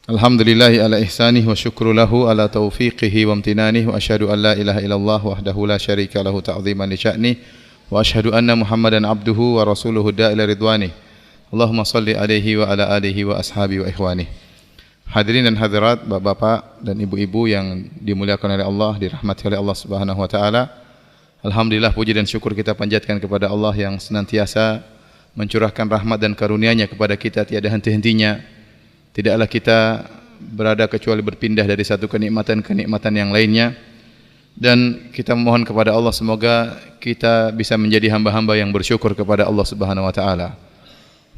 Alhamdulillahi ala ihsanih wa syukru lahu ala taufiqihi wa amtinanih wa asyhadu an la ilaha illallah wahdahu la syarika lahu ta'ziman li sya'nih wa asyhadu anna Muhammadan abduhu wa rasuluhu da'ila ridwanih. Allahumma salli alaihi wa ala alihi wa ashabi wa ikhwanih. Hadirin dan hadirat, bapak-bapak dan ibu-ibu yang dimuliakan oleh Allah, dirahmati oleh Allah Subhanahu wa taala. Alhamdulillah, puji dan syukur kita panjatkan kepada Allah yang senantiasa mencurahkan rahmat dan karunia-Nya kepada kita tiada henti-hentinya. Tidaklah kita berada kecuali berpindah dari satu kenikmatan ke kenikmatan yang lainnya, dan kita memohon kepada Allah semoga kita bisa menjadi hamba-hamba yang bersyukur kepada Allah Subhanahu wa taala.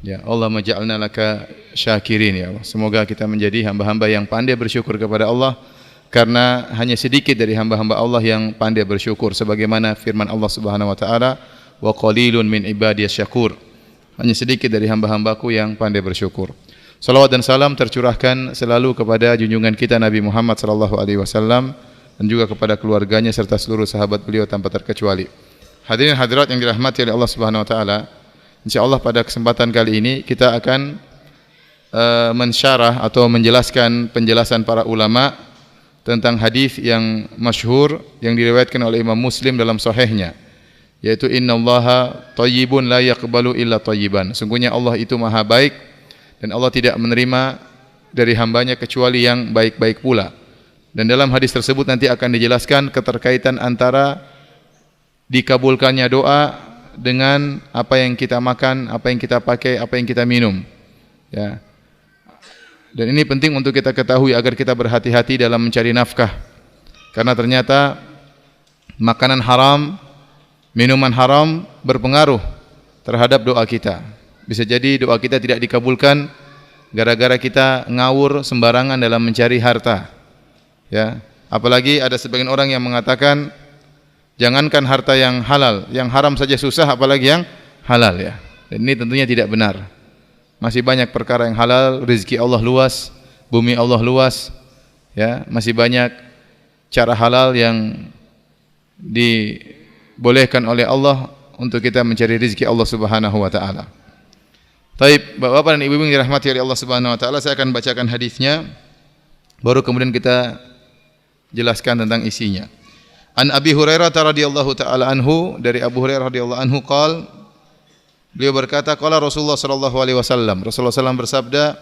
Ya Allah, maj'alna laka syakirin, ya Allah. Semoga kita menjadi hamba-hamba yang pandai bersyukur kepada Allah, karena hanya sedikit dari hamba-hamba Allah yang pandai bersyukur, sebagaimana firman Allah Subhanahu wa taala, wa qalilun min ibadiyas syakur. Hanya sedikit dari hamba-hambaku yang pandai bersyukur. Salawat dan salam tercurahkan selalu kepada junjungan kita Nabi Muhammad sallallahu alaihi wasallam dan juga kepada keluarganya serta seluruh sahabat beliau tanpa terkecuali. Hadirin hadirat yang dirahmati oleh Allah Subhanahu wa taala, insyaallah pada kesempatan kali ini kita akan mensyarah atau menjelaskan penjelasan para ulama tentang hadis yang masyhur yang diriwayatkan oleh Imam Muslim dalam sahihnya, yaitu innallaha thayyibun la yaqbalu illa thayyiban. Sungguhnya Allah itu maha baik dan Allah tidak menerima dari hambanya kecuali yang baik-baik pula. Dan dalam hadis tersebut nanti akan dijelaskan keterkaitan antara dikabulkannya doa dengan apa yang kita makan, apa yang kita pakai, apa yang kita minum. Ya. Dan ini penting untuk kita ketahui agar kita berhati-hati dalam mencari nafkah. Karena ternyata makanan haram, minuman haram berpengaruh terhadap doa kita. Bisa jadi doa kita tidak dikabulkan gara-gara kita ngawur sembarangan dalam mencari harta. Ya, apalagi ada sebagian orang yang mengatakan jangankan harta yang halal, yang haram saja susah apalagi yang halal, ya. Dan ini tentunya tidak benar. Masih banyak perkara yang halal, rezeki Allah luas, bumi Allah luas, ya. Masih banyak cara halal yang dibolehkan oleh Allah untuk kita mencari rezeki Allah Subhanahu wa taala. Baik, bapak-bapak dan ibu-ibu yang dirahmati oleh Allah Subhanahu wa taala, saya akan bacakan hadisnya baru kemudian kita jelaskan tentang isinya. An Abi Hurairah radhiyallahu taala anhu, dari Abu Hurairah radhiyallahu anhu qala, beliau berkata, qala Rasulullah sallallahu alaihi wasallam, Rasulullah sallallahu bersabda,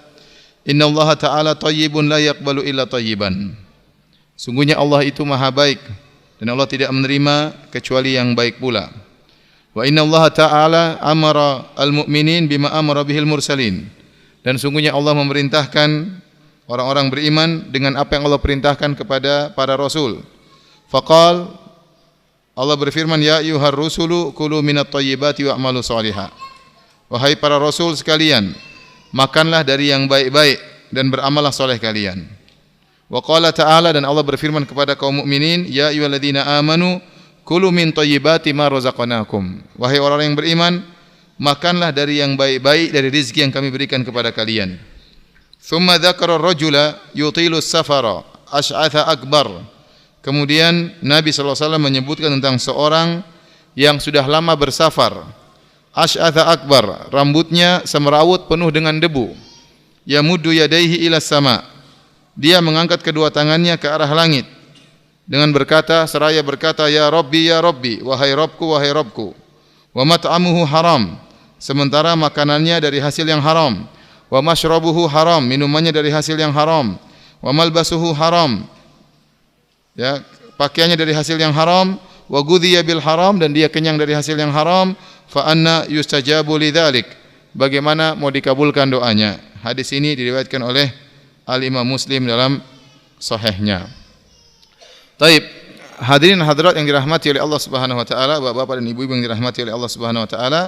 innallaha ta'ala thayyibun la yaqbalu illa thayyiban. Sungguhnya Allah itu maha baik dan Allah tidak menerima kecuali yang baik pula. Wa inna Allah Ta'ala amara al-mu'minin bima amara bihil mursalin. Dan sungguhnya Allah memerintahkan orang-orang beriman dengan apa yang Allah perintahkan kepada para rasul. Faqal, Allah berfirman, ya ayyuhar rusulu kulu minat thayyibati wa'malu shaliha. Wahai para rasul sekalian, makanlah dari yang baik-baik dan beramallah soleh kalian. Wa qala ta'ala, dan Allah berfirman kepada kaum mukminin, ya ayyuhalladzina amanu kulu min thayyibati ma razaqnakum. Wahai orang yang beriman, makanlah dari yang baik-baik dari rezeki yang kami berikan kepada kalian. Thumma dzakara ar-rajula yutilu as-safara ash'atha akbar. Kemudian Nabi sallallahu alaihi wasallam menyebutkan tentang seorang yang sudah lama bersafar. Ash'atha akbar, rambutnya semrawut penuh dengan debu. Yamuddu yadayhi ila sama. Dia mengangkat kedua tangannya ke arah langit dengan berkata, seraya berkata, ya Rabbi, wahai Rabbku, wa mat'amuhu haram, sementara makanannya dari hasil yang haram, wa mashrabuhu haram, minumannya dari hasil yang haram, wa malbasuhu haram, ya, pakaiannya dari hasil yang haram, wa ghudhiya bil haram, dan dia kenyang dari hasil yang haram, fa anna yustajabu lidzalik, bagaimana mau dikabulkan doanya. Hadis ini diriwayatkan oleh Al-Imam Muslim dalam sahihnya. Taib, hadirin hadirat yang dirahmati oleh Allah Subhanahu wa taala, bapak-bapak dan ibu-ibu yang dirahmati oleh Allah Subhanahu wa taala,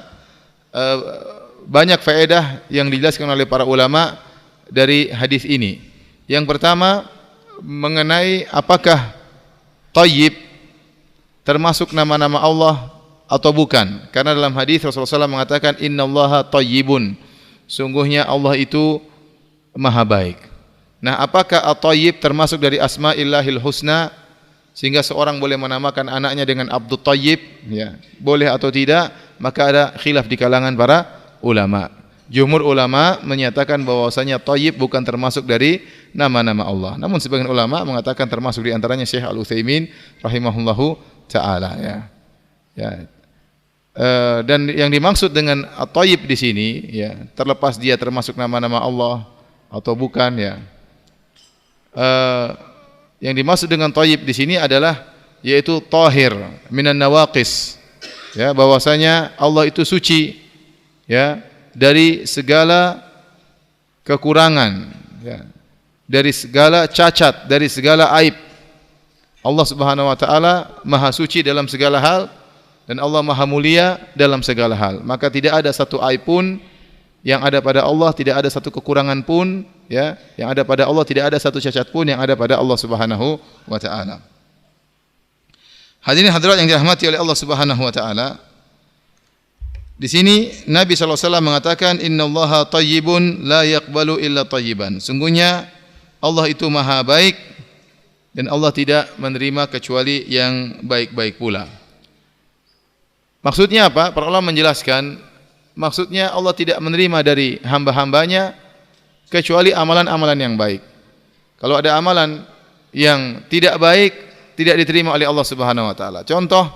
banyak faedah yang dijelaskan oleh para ulama dari hadis ini. Yang pertama mengenai apakah thayyib termasuk nama-nama Allah atau bukan. Karena dalam hadis Rasulullah SAW mengatakan innallaha thayyibun. Sungguhnya Allah itu maha baik. Nah, apakah at-thayyib termasuk dari asma'illahil husna sehingga seorang boleh menamakan anaknya dengan Abdul Thayyib, ya, boleh atau tidak? Maka ada khilaf di kalangan para ulama. Jumhur ulama menyatakan bahwasanya thayyib bukan termasuk dari nama-nama Allah. Namun sebagian ulama mengatakan termasuk di antaranya Syekh Al-Utsaimin rahimahullahu taala ya. Ya. Dan yang dimaksud dengan at-thayyib di sini ya, terlepas dia termasuk nama-nama Allah atau bukan ya. Yang dimaksud dengan thayyib di sini adalah yaitu tahir minan nawaqis. Ya, bahwasanya Allah itu suci ya dari segala kekurangan ya, dari segala cacat, dari segala aib. Allah Subhanahu wa taala Maha suci dalam segala hal dan Allah Maha mulia dalam segala hal. Maka tidak ada satu aib pun yang ada pada Allah, tidak ada satu kekurangan pun ya yang ada pada Allah, tidak ada satu cacat pun yang ada pada Allah Subhanahu wa taala. Hadirin hadirat yang dirahmati oleh Allah Subhanahu wa taala. Di sini Nabi sallallahu alaihi wasallam mengatakan innallaha thayyibun la yaqbalu illa thayyiban. Sungguhnya Allah itu Maha baik dan Allah tidak menerima kecuali yang baik-baik pula. Maksudnya apa? Para ulama menjelaskan, maksudnya Allah tidak menerima dari hamba-hambanya kecuali amalan-amalan yang baik. Kalau ada amalan yang tidak baik, tidak diterima oleh Allah Subhanahu wa taala. Contoh,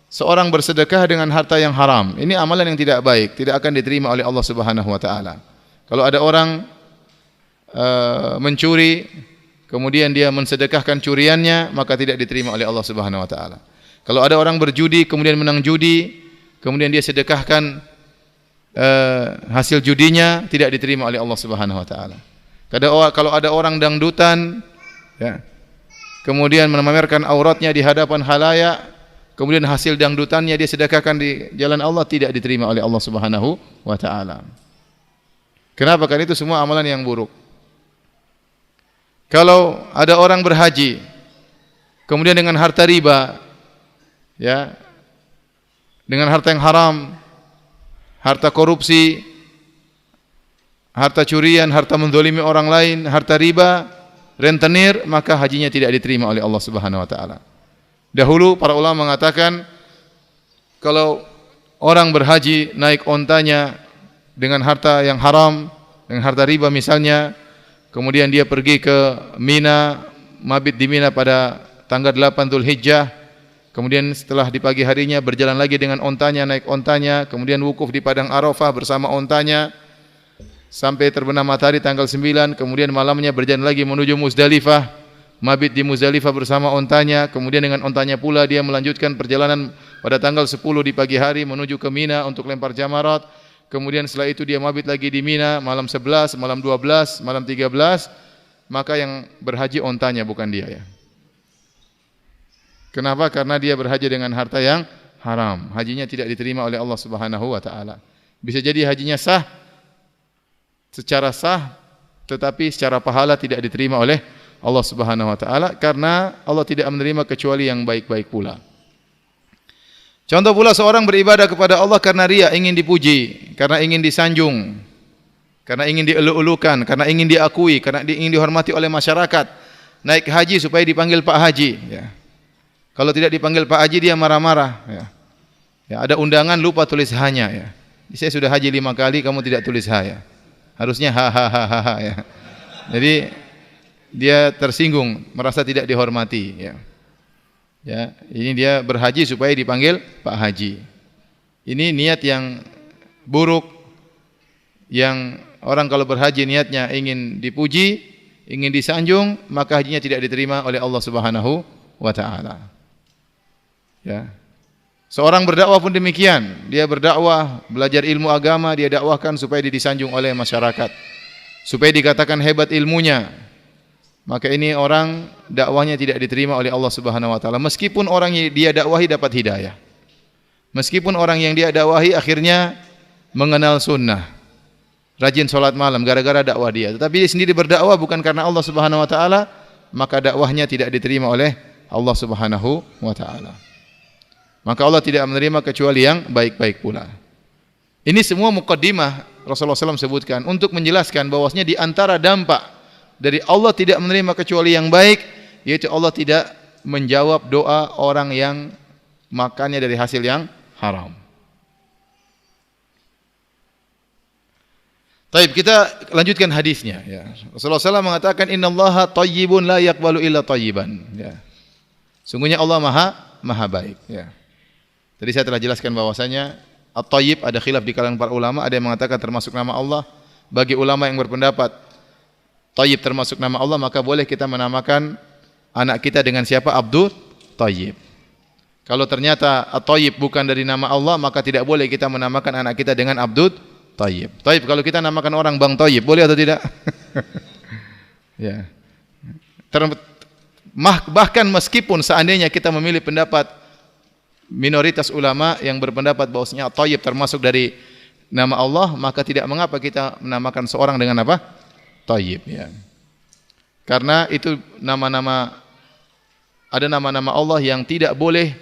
seorang bersedekah dengan harta yang haram. Ini amalan yang tidak baik, tidak akan diterima oleh Allah Subhanahu wa taala. Kalau ada orang mencuri, kemudian dia mensedekahkan curiannya, maka tidak diterima oleh Allah Subhanahu wa taala. Kalau ada orang berjudi, kemudian menang judi, kemudian dia sedekahkan hasil judinya, tidak diterima oleh Allah Subhanahu wa taala. Kalau ada orang dangdutan ya, kemudian memamerkan auratnya di hadapan khalayak, kemudian hasil dangdutannya dia sedekahkan di jalan Allah, tidak diterima oleh Allah Subhanahu wa taala. Kenapa? Karena itu semua amalan yang buruk. Kalau ada orang berhaji, kemudian dengan harta riba, ya, dengan harta yang haram, harta korupsi, harta curian, harta menzalimi orang lain, harta riba, rentenir, maka hajinya tidak diterima oleh Allah Subhanahu wa taala. Dahulu para ulama mengatakan kalau orang berhaji naik ontanya dengan harta yang haram, dengan harta riba misalnya, kemudian dia pergi ke Mina, mabit di Mina pada tanggal 8 Dzulhijjah, kemudian setelah di pagi harinya berjalan lagi dengan ontanya, naik ontanya, kemudian wukuf di padang Arafah bersama ontanya sampai terbenam matahari tanggal 9, kemudian malamnya berjalan lagi menuju Muzdalifah, mabit di Muzdalifah bersama ontanya, kemudian dengan ontanya pula dia melanjutkan perjalanan pada tanggal 10 di pagi hari menuju ke Mina untuk lempar jamarat, kemudian setelah itu dia mabit lagi di Mina malam 11, malam 12, malam 13, maka yang berhaji ontanya bukan dia ya. Kenapa? Karena dia berhaji dengan harta yang haram, hajinya tidak diterima oleh Allah Subhanahu wa taala. Bisa jadi hajinya sah, secara sah, tetapi secara pahala tidak diterima oleh Allah Subhanahu wa taala karena Allah tidak menerima kecuali yang baik-baik pula. Contoh pula seorang beribadah kepada Allah karena riya, ingin dipuji, karena ingin disanjung, karena ingin dielu-elukan, karena ingin diakui, karena ingin dihormati oleh masyarakat. Naik haji supaya dipanggil Pak Haji ya. Kalau tidak dipanggil Pak Haji dia marah-marah ya. Ya, ada undangan lupa tulis hanya ya. Saya sudah haji 5 kali, kamu tidak tulis ha ya. Harusnya ha ya. Jadi dia tersinggung, merasa tidak dihormati ya. Ya, ini dia berhaji supaya dipanggil Pak Haji. Ini niat yang buruk, yang orang kalau berhaji niatnya ingin dipuji, ingin disanjung, maka hajinya tidak diterima oleh Allah Subhanahu wa taala. Ya. Seorang berdakwah pun demikian, dia berdakwah, belajar ilmu agama, dia dakwahkan supaya disanjung oleh masyarakat, supaya dikatakan hebat ilmunya. Maka ini orang dakwahnya tidak diterima oleh Allah Subhanahu wa taala, meskipun orang yang dia dakwahi dapat hidayah. Meskipun orang yang dia dakwahi akhirnya mengenal sunnah, rajin salat malam gara-gara dakwah dia, tetapi dia sendiri berdakwah bukan karena Allah Subhanahu wa taala, maka dakwahnya tidak diterima oleh Allah Subhanahu wa taala. Maka Allah tidak menerima kecuali yang baik-baik pula. Ini semua muqaddimah Rasulullah SAW sebutkan untuk menjelaskan bahwasanya di antara dampak dari Allah tidak menerima kecuali yang baik, yaitu Allah tidak menjawab doa orang yang makannya dari hasil yang haram. Taib, kita lanjutkan hadisnya ya. Rasulullah SAW mengatakan innallaha thayyibun la yaqbalu illa thayyiban ya. Sungguhnya Allah maha baik ya. Tadi saya telah jelaskan bahwasanya at-thayyib ada khilaf di kalangan para ulama, ada yang mengatakan termasuk nama Allah. Bagi ulama yang berpendapat thayyib termasuk nama Allah, maka boleh kita menamakan anak kita dengan siapa? Abdul Thayyib. Kalau ternyata at-thayyib bukan dari nama Allah, maka tidak boleh kita menamakan anak kita dengan Abdul Thayyib. Thayyib, kalau kita namakan orang Bang Thayyib, boleh atau tidak? Ya. Bahkan meskipun seandainya kita memilih pendapat minoritas ulama yang berpendapat bahwasanya Thayyib termasuk dari nama Allah, maka tidak mengapa kita menamakan seorang dengan apa? Thayyib ya. Karena itu ada nama-nama Allah yang tidak boleh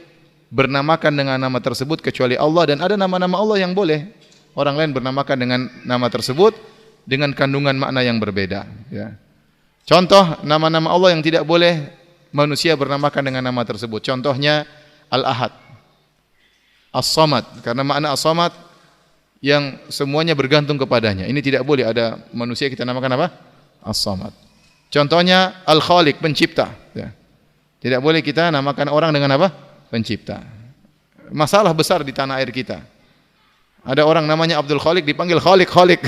bernamakan dengan nama tersebut kecuali Allah, dan ada nama-nama Allah yang boleh orang lain bernamakan dengan nama tersebut dengan kandungan makna yang berbeda ya. Contoh nama-nama Allah yang tidak boleh manusia bernamakan dengan nama tersebut. Contohnya Al-Ahad, As-Samad, karena makna As-Samad yang semuanya bergantung kepadanya. Ini tidak boleh ada manusia kita namakan apa? As-Samad. Contohnya Al-Khaliq, pencipta ya. Tidak boleh kita namakan orang dengan apa? Pencipta. Masalah besar di tanah air kita. Ada orang namanya Abdul Khaliq dipanggil Khaliq.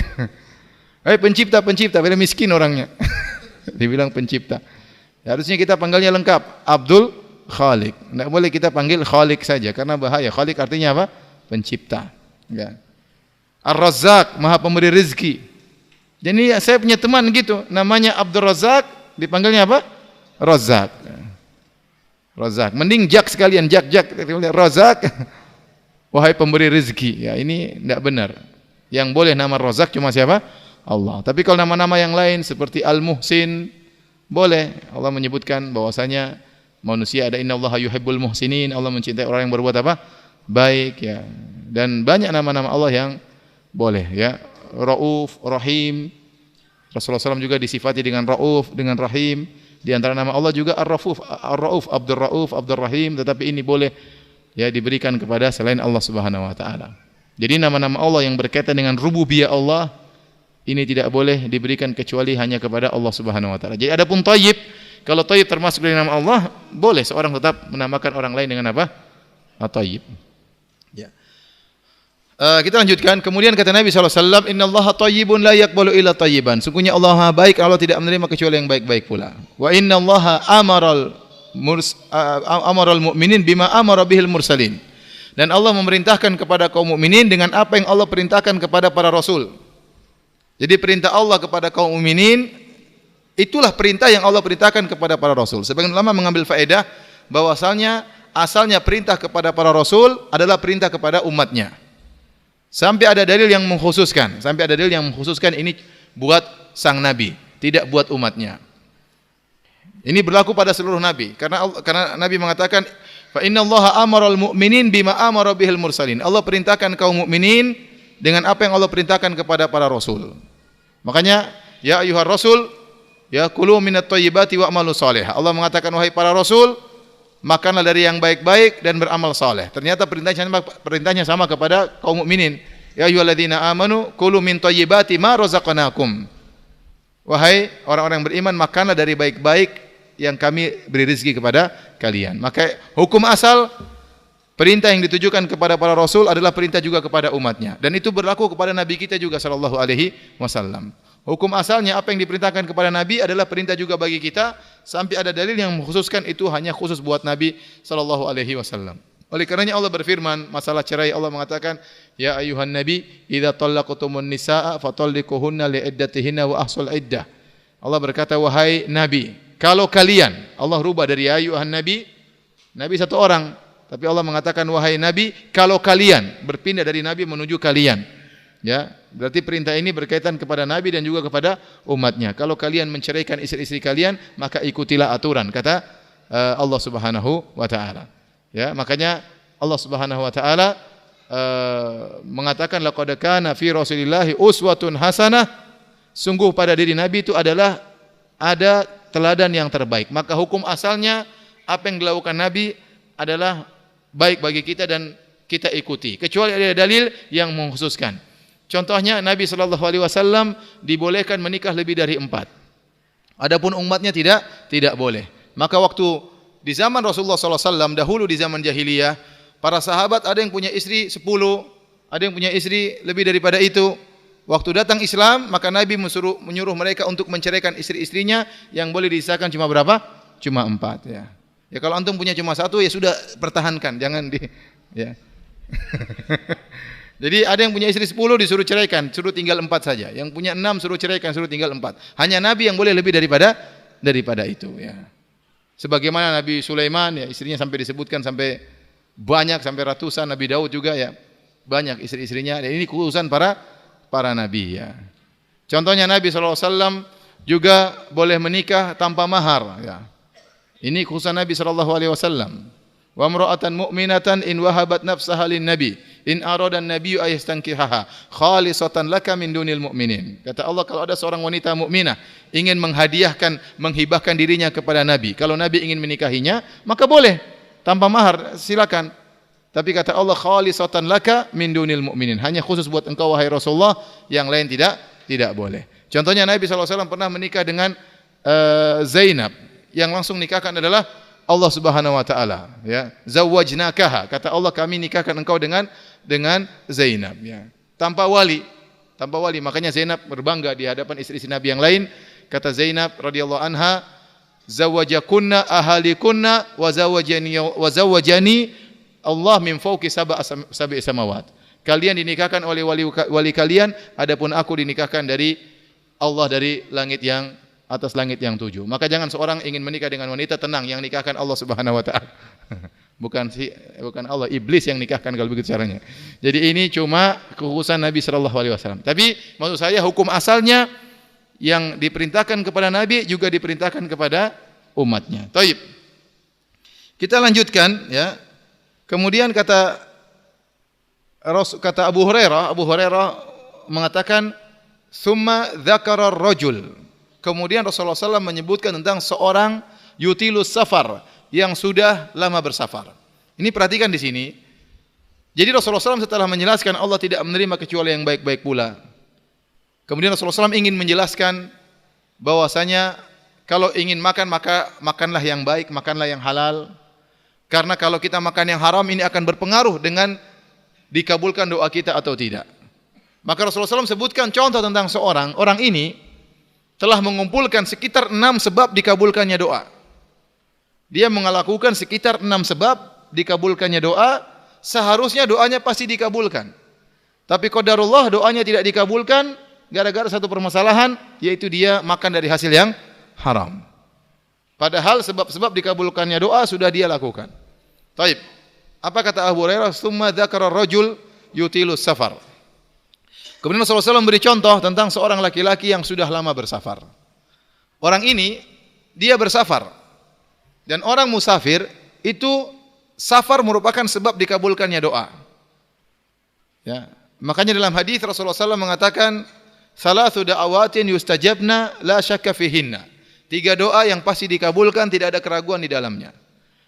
Pencipta, padahal miskin orangnya. Dibilang pencipta. Ya, harusnya kita panggilnya lengkap, Abdul Khaliq. Tidak boleh kita panggil Khaliq saja karena bahaya. Khaliq artinya apa? Pencipta. Ya. Ar-Razzaq, Maha pemberi rezeki. Jadi saya punya teman gitu, namanya Abdul Razzaq, dipanggilnya apa? Razzaq. Razzaq. Mending Jak sekalian, Jak. Razzaq. Wahai pemberi rezeki. Ya, ini tidak benar. Yang boleh nama Razzaq cuma siapa? Allah. Tapi kalau nama-nama yang lain seperti Al-Muhsin, boleh. Allah menyebutkan bahwasanya manusia ada innallaha yuhibbul muhsinin. Allah mencintai orang yang berbuat apa? Baik ya. Dan banyak nama-nama Allah yang boleh ya. Rauf, Rahim. Rasulullah SAW juga disifati dengan Rauf, dengan Rahim. Di antara nama Allah juga Ar-Rauf, Abdur Rauf, Abdur Rahim, tetapi ini boleh ya diberikan kepada selain Allah Subhanahu wa taala. Jadi nama-nama Allah yang berkaitan dengan rububiyah Allah ini tidak boleh diberikan kecuali hanya kepada Allah Subhanahu wa taala. Jadi adapun Thayyib, kalau Thayyib termasuk dari nama Allah, boleh seorang tetap menamakan orang lain dengan apa? At-Thayyib. Ya. Kita lanjutkan. Kemudian kata Nabi SAW, innallaha thayyibun la yaqbalu illa thayyiban. Sungguhnya Allah Maha baik, Allah tidak menerima kecuali yang baik-baik pula. Wa innallaha amaral mu'minin bima amara bihil mursalin. Dan Allah memerintahkan kepada kaum mukminin dengan apa yang Allah perintahkan kepada para rasul. Jadi perintah Allah kepada kaum mukminin itulah perintah yang Allah perintahkan kepada para rasul. Sebagian ulama mengambil faedah bahwasanya asalnya perintah kepada para rasul adalah perintah kepada umatnya. Sampai ada dalil yang mengkhususkan, ini buat sang nabi, tidak buat umatnya. Ini berlaku pada seluruh nabi, karena Nabi mengatakan, fa innallaha amaral mu'minin bima amara bihil mursalin. Allah perintahkan kaum mukminin dengan apa yang Allah perintahkan kepada para rasul. Makanya, ya ayyuhar rasul, ya kulu minat thayyibati wa'malu salih. Allah mengatakan, wahai para rasul, makanlah dari yang baik-baik dan beramal saleh. Ternyata perintahnya sama kepada kaum mukminin. Ya ayyuhalladzina amanu kulu min thayyibati ma razaqnakum. Wahai orang-orang yang beriman, makanlah dari baik-baik yang kami beri rezeki kepada kalian. Maka hukum asal perintah yang ditujukan kepada para rasul adalah perintah juga kepada umatnya, dan itu berlaku kepada nabi kita juga sallallahu alaihi wasallam. Hukum asalnya apa yang diperintahkan kepada nabi adalah perintah juga bagi kita, sampai ada dalil yang mengkhususkan itu hanya khusus buat nabi sallallahu alaihi wasallam. Oleh karenanya Allah berfirman masalah cerai, Allah mengatakan, ya ayuhan nabi idza talaqtumun nisaa fatalliquhunna liiddatihinna wa ahsul iddah. Allah berkata, wahai nabi, kalau kalian, Allah rubah dari ya ayuhan nabi satu orang, tapi Allah mengatakan wahai nabi, kalau kalian, berpindah dari nabi menuju kalian. Ya, berarti perintah ini berkaitan kepada nabi dan juga kepada umatnya. Kalau kalian menceraikan istri-istri kalian, maka ikutilah aturan, kata Allah Subhanahu wa taala. Ya, makanya Allah Subhanahu wa taala mengatakan laqad kana fi Rasulillahi uswatun hasanah. Sungguh pada diri nabi itu adalah ada teladan yang terbaik. Maka hukum asalnya apa yang dilakukan nabi adalah baik bagi kita dan kita ikuti, kecuali ada dalil yang mengkhususkan. Contohnya Nabi sallallahu alaihi wasallam dibolehkan menikah lebih dari 4. Adapun umatnya tidak boleh. Maka waktu di zaman Rasulullah sallallahu alaihi wasallam dahulu di zaman jahiliyah, para sahabat ada yang punya istri 10, ada yang punya istri lebih daripada itu. Waktu datang Islam, maka Nabi menyuruh mereka untuk menceraikan istri-istrinya, yang boleh disahkan cuma berapa? Cuma 4 ya. Ya kalau antum punya cuma 1 ya sudah pertahankan, jangan ya. Jadi ada yang punya istri 10 disuruh ceraikan, suruh tinggal 4 saja. Yang punya 6 suruh ceraikan, suruh tinggal 4. Hanya Nabi yang boleh lebih daripada itu ya. Sebagaimana Nabi Sulaiman ya, istrinya sampai disebutkan sampai banyak, sampai ratusan. Nabi Daud juga ya, banyak istri-istrinya. Dan ini khususan para nabi ya. Contohnya Nabi SAW juga boleh menikah tanpa mahar ya. Ini khususan Nabi SAW. Wa imra'atan mu'minatan in wahabat nafsaha lin nabi in arada an-nabiyyu ayastankihaha khalisatan laka min dunil mu'minin. Kata Allah, kalau ada seorang wanita mukminah ingin menghibahkan dirinya kepada Nabi, kalau Nabi ingin menikahinya, maka boleh tanpa mahar, silakan. Tapi kata Allah, khalisatan laka min dunil mu'minin, hanya khusus buat engkau wahai Rasulullah, yang lain tidak boleh. Contohnya Nabi SAW pernah menikah dengan Zainab, yang langsung nikahkan adalah Allah Subhanahu wa taala ya. Zawwajnakaha, kata Allah, kami nikahkan engkau dengan Zainab ya. Tanpa wali. Makanya Zainab berbangga di hadapan istri-istri Nabi yang lain. Kata Zainab radhiyallahu anha, zawwajakunna ahalikunna wa zawwajani Allah min fawqi sab'i samawat. Kalian dinikahkan oleh wali kalian, adapun aku dinikahkan dari Allah dari langit yang atas langit yang 7. Maka jangan seorang ingin menikah dengan wanita, tenang, yang nikahkan Allah Subhanahu wa taala. Bukan Allah, iblis yang nikahkan kalau begitu caranya. Jadi ini cuma kekhususan Nabi sallallahu alaihi wasallam. Tapi maksud saya hukum asalnya yang diperintahkan kepada Nabi juga diperintahkan kepada umatnya. Taib. Kita lanjutkan ya. Kemudian kata Abu Hurairah mengatakan summa dzakara ar-rajul. Kemudian Rasulullah SAW menyebutkan tentang seorang yutilus safar, yang sudah lama bersafar. Ini perhatikan di sini. Jadi Rasulullah SAW setelah menjelaskan Allah tidak menerima kecuali yang baik-baik pula. Kemudian Rasulullah SAW ingin menjelaskan bahwasanya kalau ingin makan, maka makanlah yang baik, makanlah yang halal. Karena kalau kita makan yang haram, ini akan berpengaruh dengan dikabulkan doa kita atau tidak. Maka Rasulullah SAW sebutkan contoh tentang orang ini telah mengumpulkan sekitar 6 sebab dikabulkannya doa. Dia melakukan sekitar 6 sebab dikabulkannya doa, seharusnya doanya pasti dikabulkan. Tapi qadarullah doanya tidak dikabulkan gara-gara satu permasalahan, yaitu dia makan dari hasil yang haram. Padahal sebab-sebab dikabulkannya doa sudah dia lakukan. Taib. Apa kata Abu Hurairah? Tsumma dzakara ar-rajul yutilus safar. Kemudian Rasulullah SAW memberi contoh tentang seorang laki-laki yang sudah lama bersafar. Orang ini, dia bersafar. Dan orang musafir, itu safar merupakan sebab dikabulkannya doa. Ya. Makanya dalam hadis Rasulullah SAW mengatakan, Salathu da'awatin yustajabna la syakka fihinna. 3 doa yang pasti dikabulkan, tidak ada keraguan di dalamnya.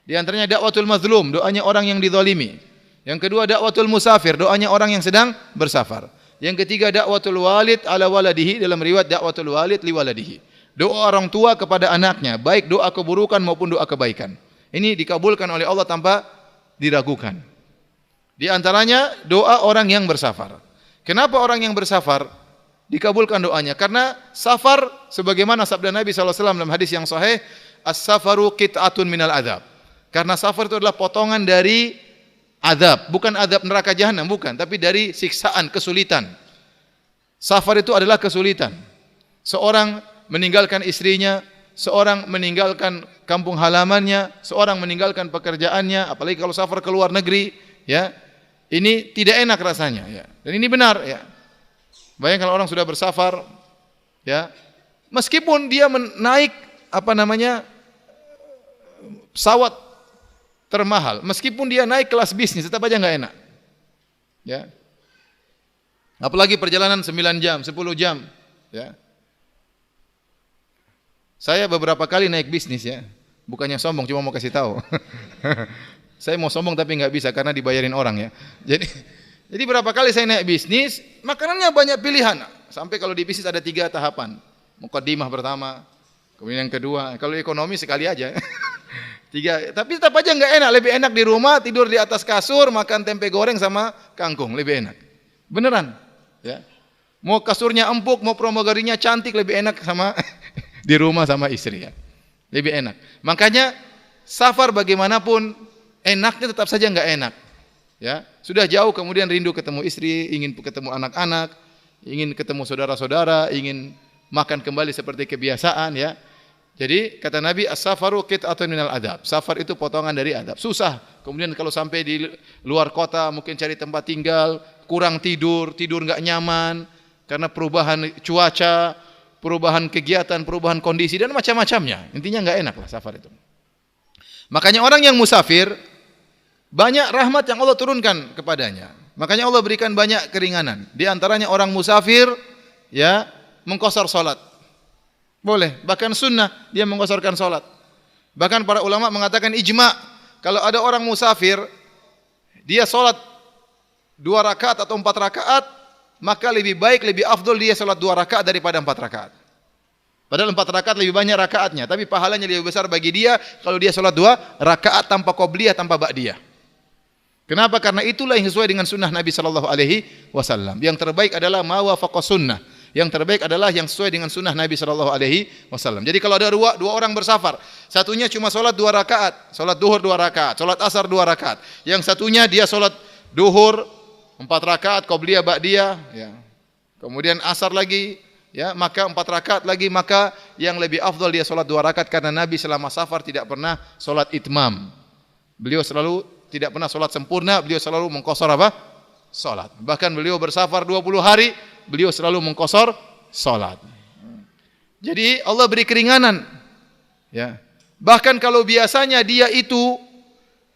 Di antaranya dakwatul mazlum, doanya orang yang dizalimi. Yang kedua dakwatul musafir, doanya orang yang sedang bersafar. Yang ketiga dakwatul walid ala waladihi, dalam riwayat dakwatul walid li waladihi. Doa orang tua kepada anaknya, baik doa keburukan maupun doa kebaikan. Ini dikabulkan oleh Allah tanpa diragukan. Di antaranya doa orang yang bersafar. Kenapa orang yang bersafar dikabulkan doanya? Karena safar sebagaimana sabda Nabi SAW dalam hadis yang sahih, as-safaru qit'atun minal adab. Karena safar itu adalah potongan dari azab, bukan azab neraka jahanam, bukan, tapi dari siksaan, kesulitan. Safar itu adalah kesulitan. Seorang meninggalkan istrinya, seorang meninggalkan kampung halamannya, seorang meninggalkan pekerjaannya, apalagi kalau safar ke luar negeri, ya. Ini tidak enak rasanya, ya. Dan ini benar, ya. Bayangkan orang sudah bersafar, ya. Meskipun dia naik pesawat termahal, meskipun dia naik kelas bisnis, tetap aja nggak enak. Ya. Apalagi perjalanan 9 jam, 10 jam, ya. Saya beberapa kali naik bisnis ya. Bukannya sombong, cuma mau kasih tahu. Saya mau sombong tapi nggak bisa karena dibayarin orang ya. Jadi berapa kali saya naik bisnis, makanannya banyak pilihan. Sampai kalau di bisnis ada 3 tahapan. Muqaddimah pertama, kemudian yang kedua. Kalau ekonomi sekali aja. 3, tapi tetap aja enggak enak. Lebih enak di rumah, tidur di atas kasur, makan tempe goreng sama kangkung, lebih enak. Beneran, ya. Mau kasurnya empuk, mau pramugarinya cantik, lebih enak sama di rumah sama istri, ya. Lebih enak. Makanya safar bagaimanapun enaknya tetap saja enggak enak. Ya, sudah jauh kemudian rindu ketemu istri, ingin ketemu anak-anak, ingin ketemu saudara-saudara, ingin makan kembali seperti kebiasaan, ya. Jadi kata Nabi, as-safaru qit'atun minal adab. Safar itu potongan dari adab. Susah. Kemudian kalau sampai di luar kota mungkin cari tempat tinggal, kurang tidur, tidur enggak nyaman karena perubahan cuaca, perubahan kegiatan, perubahan kondisi dan macam-macamnya. Intinya enggak enak lah safar itu. Makanya orang yang musafir banyak rahmat yang Allah turunkan kepadanya. Makanya Allah berikan banyak keringanan. Di antaranya orang musafir, ya, mengqashar salat. Boleh, bahkan sunnah dia mengqasharkan salat. Bahkan para ulama mengatakan ijma, kalau ada orang musafir, dia salat 2 rakaat atau 4 rakaat, maka lebih baik, lebih afdol dia salat 2 rakaat daripada 4 rakaat. Padahal 4 rakaat lebih banyak rakaatnya, tapi pahalanya lebih besar bagi dia kalau dia salat 2 rakaat tanpa qobliyah, tanpa ba'diyah. Kenapa? Karena itulah yang sesuai dengan sunnah Nabi sallallahu alaihi wasallam. Yang terbaik adalah ma wafaqa sunnah. Yang terbaik adalah yang sesuai dengan sunnah Nabi sallallahu alaihi wasallam. Jadi kalau ada dua orang bersafar, satunya cuma salat 2 rakaat, salat duhur 2 rakaat, salat asar 2 rakaat. Yang satunya dia salat duhur 4 rakaat qabliyah ba'diyah, ya. Kemudian asar lagi, ya, maka 4 rakaat lagi, maka yang lebih afdal dia salat 2 rakaat karena Nabi selama safar tidak pernah salat itmam. Beliau selalu tidak pernah salat sempurna, beliau selalu mengqashar apa? Salat. Bahkan beliau bersafar 20 hari, beliau selalu mengqashar salat. Jadi Allah beri keringanan, ya. Bahkan kalau biasanya dia itu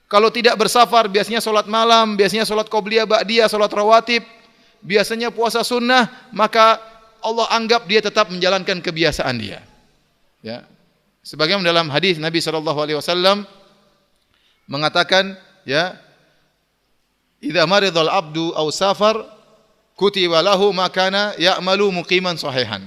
kalau tidak bersafar, biasanya salat malam, biasanya salat qabliyah ba'diyah, salat rawatib, biasanya puasa sunnah, maka Allah anggap dia tetap menjalankan kebiasaan dia. Ya. Sebagaimana dalam hadis Nabi sallallahu alaihi wasallam mengatakan, ya, idza maridal abdu aw safar kutiba lahu ma kana ya'malu muqiman sahihan.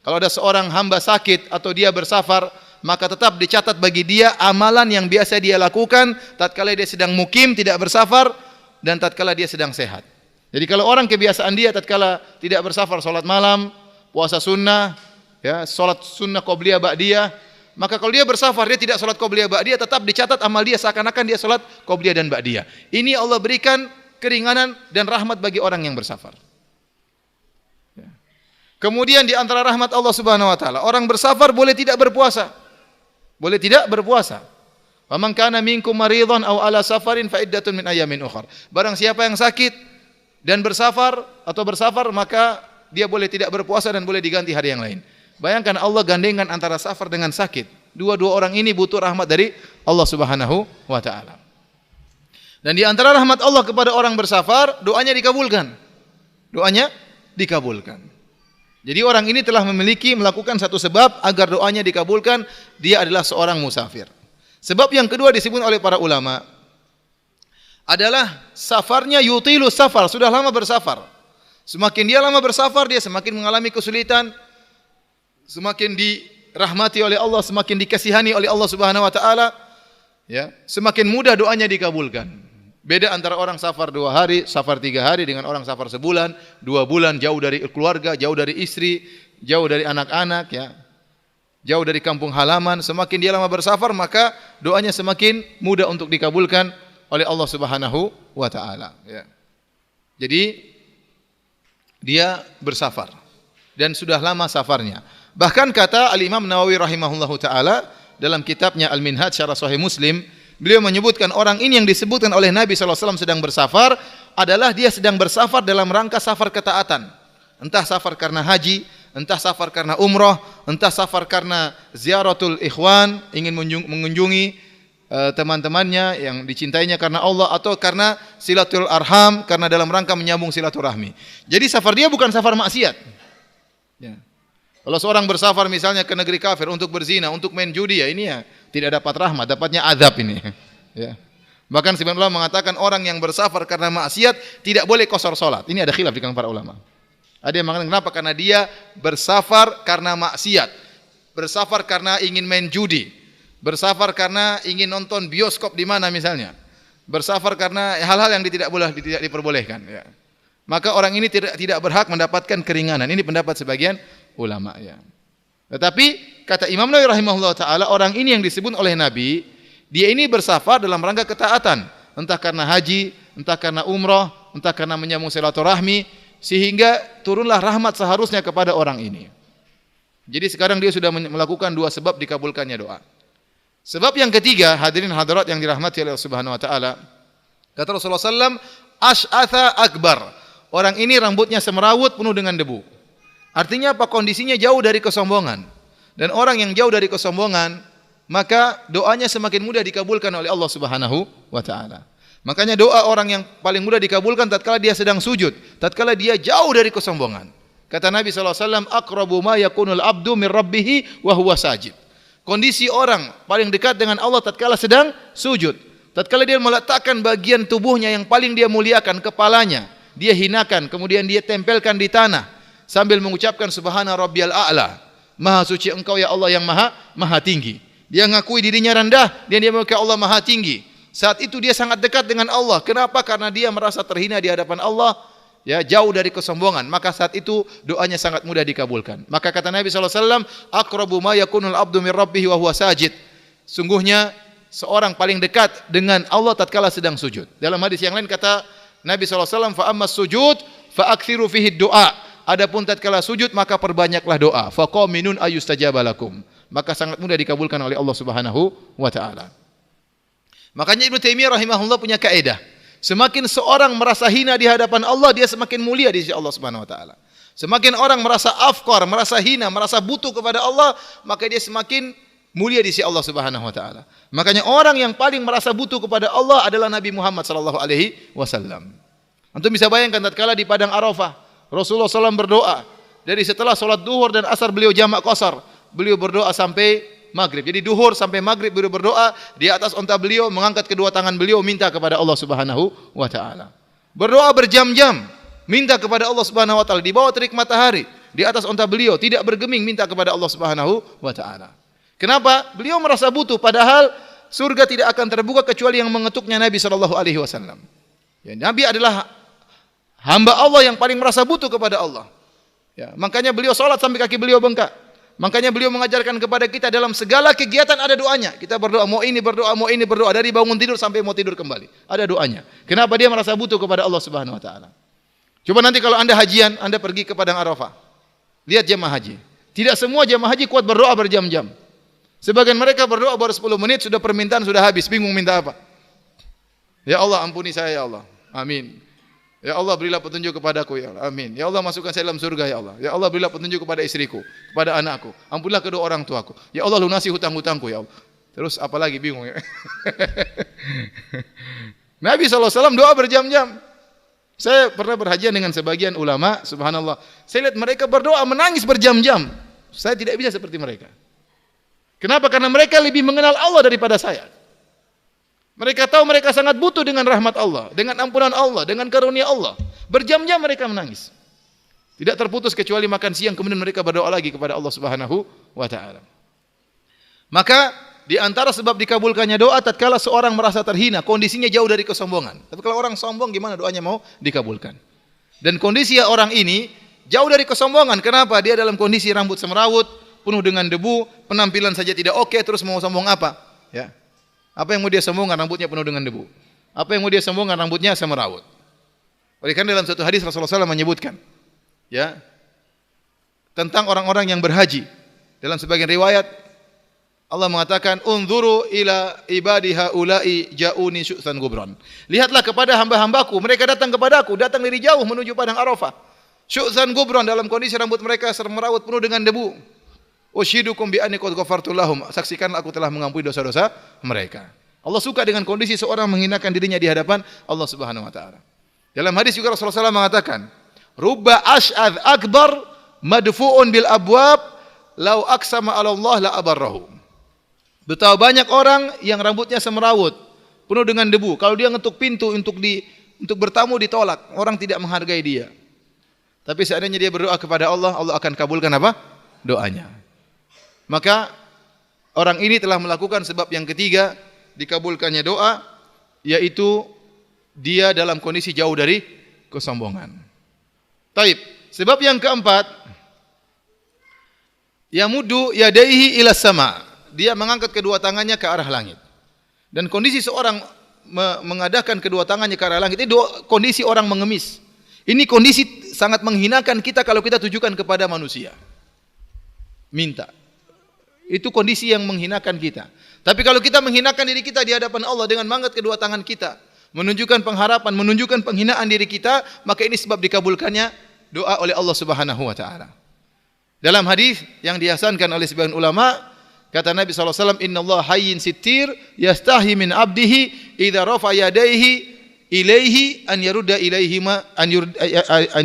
Kalau ada seorang hamba sakit atau dia bersafar, maka tetap dicatat bagi dia amalan yang biasa dia lakukan tatkala dia sedang mukim, tidak bersafar, dan tatkala dia sedang sehat. Jadi kalau orang kebiasaan dia tatkala tidak bersafar salat malam, puasa sunnah, ya, salat sunnah qabliyah ba'diyah, maka kalau dia bersafar dia tidak salat qabliyah ba'diyah, tetap dicatat amal dia seakan-akan dia salat qabliyah dan ba'diyah. Ini Allah berikan keringanan dan rahmat bagi orang yang bersafar. Ya. Kemudian di antara rahmat Allah Subhanahu wa taala, orang bersafar boleh tidak berpuasa. Boleh tidak berpuasa. Wa man kana minkum maridhan aw ala safarin fa iddatun min ayamin ukhra. Barang siapa yang sakit dan bersafar atau bersafar, maka dia boleh tidak berpuasa dan boleh diganti hari yang lain. Bayangkan Allah gandengkan antara safar dengan sakit. Dua-dua orang ini butuh rahmat dari Allah Subhanahu wa taala. Dan di antara rahmat Allah kepada orang bersafar, doanya dikabulkan. Doanya dikabulkan. Jadi orang ini telah melakukan satu sebab agar doanya dikabulkan, dia adalah seorang musafir. Sebab yang kedua disebut oleh para ulama adalah safarnya yutilu safar, sudah lama bersafar. Semakin dia lama bersafar, dia semakin mengalami kesulitan, semakin dirahmati oleh Allah, semakin dikasihani oleh Allah Subhanahu wa taala, ya, semakin mudah doanya dikabulkan. Beda antara orang safar 2 hari, safar 3 hari dengan orang safar sebulan, 2 bulan, jauh dari keluarga, jauh dari istri, jauh dari anak-anak, ya, jauh dari kampung halaman. Semakin dia lama bersafar, maka doanya semakin mudah untuk dikabulkan oleh Allah Subhanahu wa taala, ya. Jadi dia bersafar dan sudah lama safarnya. Bahkan kata Al-Imam Nawawi rahimahullahu taala dalam kitabnya Al-Minhaj Syarah Sahih Muslim, beliau menyebutkan orang ini yang disebutkan oleh Nabi sallallahu alaihi wasallam sedang bersafar adalah dia sedang bersafar dalam rangka safar ketaatan. Entah safar karena haji, entah safar karena umrah, entah safar karena ziaratul ikhwan, ingin mengunjungi teman-temannya yang dicintainya karena Allah, atau karena silatul arham, karena dalam rangka menyambung silaturahmi. Jadi safar dia bukan safar maksiat. Ya. Kalau seorang bersafar misalnya ke negeri kafir untuk berzina, untuk main judi, ya ini ya tidak dapat rahmat, dapatnya azab ini. Ya. Bahkan sebagian ulama mengatakan orang yang bersafar karena maksiat tidak boleh qasar salat. Ini ada khilaf di kalangan para ulama. Ada yang mengatakan kenapa? Karena dia bersafar karena maksiat. Bersafar karena ingin main judi. Bersafar karena ingin nonton bioskop di mana misalnya. Bersafar karena hal-hal yang tidak diperbolehkan, ya. Maka orang ini tidak berhak mendapatkan keringanan. Ini pendapat sebagian ulama, ya. Tetapi kata Imam Nawawi rahimahullah taala, orang ini yang disebut oleh Nabi, dia ini bersafar dalam rangka ketaatan, entah karena haji, entah karena umrah, entah karena menyambung silaturahmi, sehingga turunlah rahmat seharusnya kepada orang ini. Jadi sekarang dia sudah melakukan dua sebab dikabulkannya doa. Sebab yang ketiga, hadirin hadirat yang dirahmati oleh Allah Subhanahu wa taala, kata Rasulullah sallallahu asy'atha akbar. Orang ini rambutnya semerawut penuh dengan debu. Artinya apa? Kondisinya jauh dari kesombongan. Dan orang yang jauh dari kesombongan, maka doanya semakin mudah dikabulkan oleh Allah Subhanahu wa taala. Makanya doa orang yang paling mudah dikabulkan tatkala dia sedang sujud, tatkala dia jauh dari kesombongan. Kata Nabi sallallahu alaihi wasallam, aqrabu ma yakunul abdu min rabbih wa huwa sajid. Kondisi orang paling dekat dengan Allah tatkala sedang sujud. Tatkala dia meletakkan bagian tubuhnya yang paling dia muliakan, kepalanya, dia hinakan, kemudian dia tempelkan di tanah sambil mengucapkan subhana rabbiyal a'la. Maha suci engkau ya Allah yang maha tinggi. Dia ngakui dirinya rendah dan dia mengakui Allah maha tinggi. Saat itu dia sangat dekat dengan Allah. Kenapa? Karena dia merasa terhina di hadapan Allah, ya, jauh dari kesombongan. Maka saat itu doanya sangat mudah dikabulkan. Maka kata Nabi sallallahu alaihi wasallam, aqrabu ma yakunul abdu min rabbih wa huwa sajid. Sungguhnya seorang paling dekat dengan Allah tatkala sedang sujud. Dalam hadis yang lain kata Nabi sallallahu alaihi wasallam, fa ammas sujud fa aktsiru fihi du'a. Adapun tatkala sujud maka perbanyaklah doa. Fa qaminun ayustajaba lakum. Maka sangat mudah dikabulkan oleh Allah Subhanahu wa taala. Makanya Ibnu Taimiyah rahimahullah punya kaidah, semakin seorang merasa hina di hadapan Allah, dia semakin mulia di sisi Allah Subhanahu wa taala. Semakin orang merasa afqar, merasa hina, merasa butuh kepada Allah, maka dia semakin mulia di sisi Allah Subhanahu wa taala. Makanya orang yang paling merasa butuh kepada Allah adalah Nabi Muhammad sallallahu alaihi wasallam. Antum bisa bayangkan tatkala di padang Arafah, Rasulullah SAW berdoa. Dari setelah sholat duhur dan asar beliau jamak qasar. Beliau berdoa sampai maghrib. Jadi duhur sampai maghrib beliau berdoa. Di atas unta beliau mengangkat kedua tangan beliau minta kepada Allah Subhanahu wa taala. Berdoa berjam-jam minta kepada Allah Subhanahu wa taala di bawah terik matahari. Di atas unta beliau tidak bergeming minta kepada Allah Subhanahu wa taala. Kenapa? Beliau merasa butuh padahal surga tidak akan terbuka kecuali yang mengetuknya Nabi sallallahu alaihi wasallam. Ya, Nabi adalah hamba Allah yang paling merasa butuh kepada Allah. Ya, makanya beliau salat sampai kaki beliau bengkak. Makanya beliau mengajarkan kepada kita dalam segala kegiatan ada doanya. Kita berdoa, mau ini berdoa dari bangun tidur sampai mau tidur kembali. Ada doanya. Kenapa? Dia merasa butuh kepada Allah Subhanahu wa taala. Coba nanti kalau Anda hajian, Anda pergi ke padang Arafah. Lihat jemaah haji. Tidak semua jemaah haji kuat berdoa berjam-jam. Sebagian mereka berdoa baru 10 menit sudah permintaan sudah habis, bingung minta apa. Ya Allah ampuni saya ya Allah. Amin. Ya Allah berilah petunjuk kepadaku ya Allah. Amin. Ya Allah masukkan saya dalam surga ya Allah. Ya Allah berilah petunjuk kepada istriku, kepada anakku. Ampunilah kedua orang tuaku. Ya Allah lunasi hutang-hutangku ya Allah. Terus apalagi bingung ya. Nabi SAW doa berjam-jam. Saya pernah berhajian dengan sebagian ulama, subhanallah. Saya lihat mereka berdoa menangis berjam-jam. Saya tidak bisa seperti mereka. Kenapa? Karena mereka lebih mengenal Allah daripada saya. Mereka tahu mereka sangat butuh dengan rahmat Allah, dengan ampunan Allah, dengan karunia Allah. Berjam-jam mereka menangis. Tidak terputus kecuali makan siang kemudian mereka berdoa lagi kepada Allah Subhanahu wa taala. Maka di antara sebab dikabulkannya doa tatkala seorang merasa terhina, kondisinya jauh dari kesombongan. Tapi kalau orang sombong gimana doanya mau dikabulkan? Dan kondisi orang ini jauh dari kesombongan. Kenapa? Dia dalam kondisi rambut semerawut, penuh dengan debu, penampilan saja tidak oke, terus mau sombong apa? Ya. Apa yang mau dia sombongkan? Rambutnya penuh dengan debu. Apa yang mau dia sombongkan? Rambutnya semerawut. Oleh karena dalam satu hadis Rasulullah SAW menyebutkan, ya, tentang orang-orang yang berhaji. Dalam sebagian riwayat Allah mengatakan, "Unzuru ila ibadi haula'i ja'uni syu'san gubran." Lihatlah kepada hamba-hambaku, mereka datang kepadaku, datang dari jauh menuju padang Arafah. Syu'san gubran, dalam kondisi rambut mereka semerawut penuh dengan debu. Ushidukum bi anni qad ghafartu lahum. Saksikanlah aku telah mengampuni dosa-dosa mereka. Allah suka dengan kondisi seorang menghinakan dirinya di hadapan Allah Subhanahu wa taala. Dalam hadis juga Rasulullah SAW mengatakan, "Rubba ash'adz akbar madfu'un bil abwab, law aqsama 'ala Allah la abarrahu." Betapa banyak orang yang rambutnya semerawut, penuh dengan debu. Kalau dia ngetuk pintu untuk bertamu ditolak, orang tidak menghargai dia. Tapi seandainya dia berdoa kepada Allah, Allah akan kabulkan apa? Doanya. Maka orang ini telah melakukan sebab yang ketiga dikabulkannya doa, yaitu dia dalam kondisi jauh dari kesombongan. Taib. Sebab yang keempat, yamuddu yadaihi ila sama. Dia mengangkat kedua tangannya ke arah langit. Dan kondisi seorang mengadakan kedua tangannya ke arah langit itu kondisi orang mengemis. Ini kondisi sangat menghinakan kita kalau kita tujukan kepada manusia. Minta. Itu kondisi yang menghinakan kita. Tapi kalau kita menghinakan diri kita di hadapan Allah dengan mengangkat kedua tangan kita, menunjukkan pengharapan, menunjukkan penghinaan diri kita, maka ini sebab dikabulkannya doa oleh Allah Subhanahu wa taala. Dalam hadis yang dihasankan oleh sebagian ulama, kata Nabi SAW, Inna Allah hayyin sittir yastahi min abdihi idza rafa yadaihi ilaihi an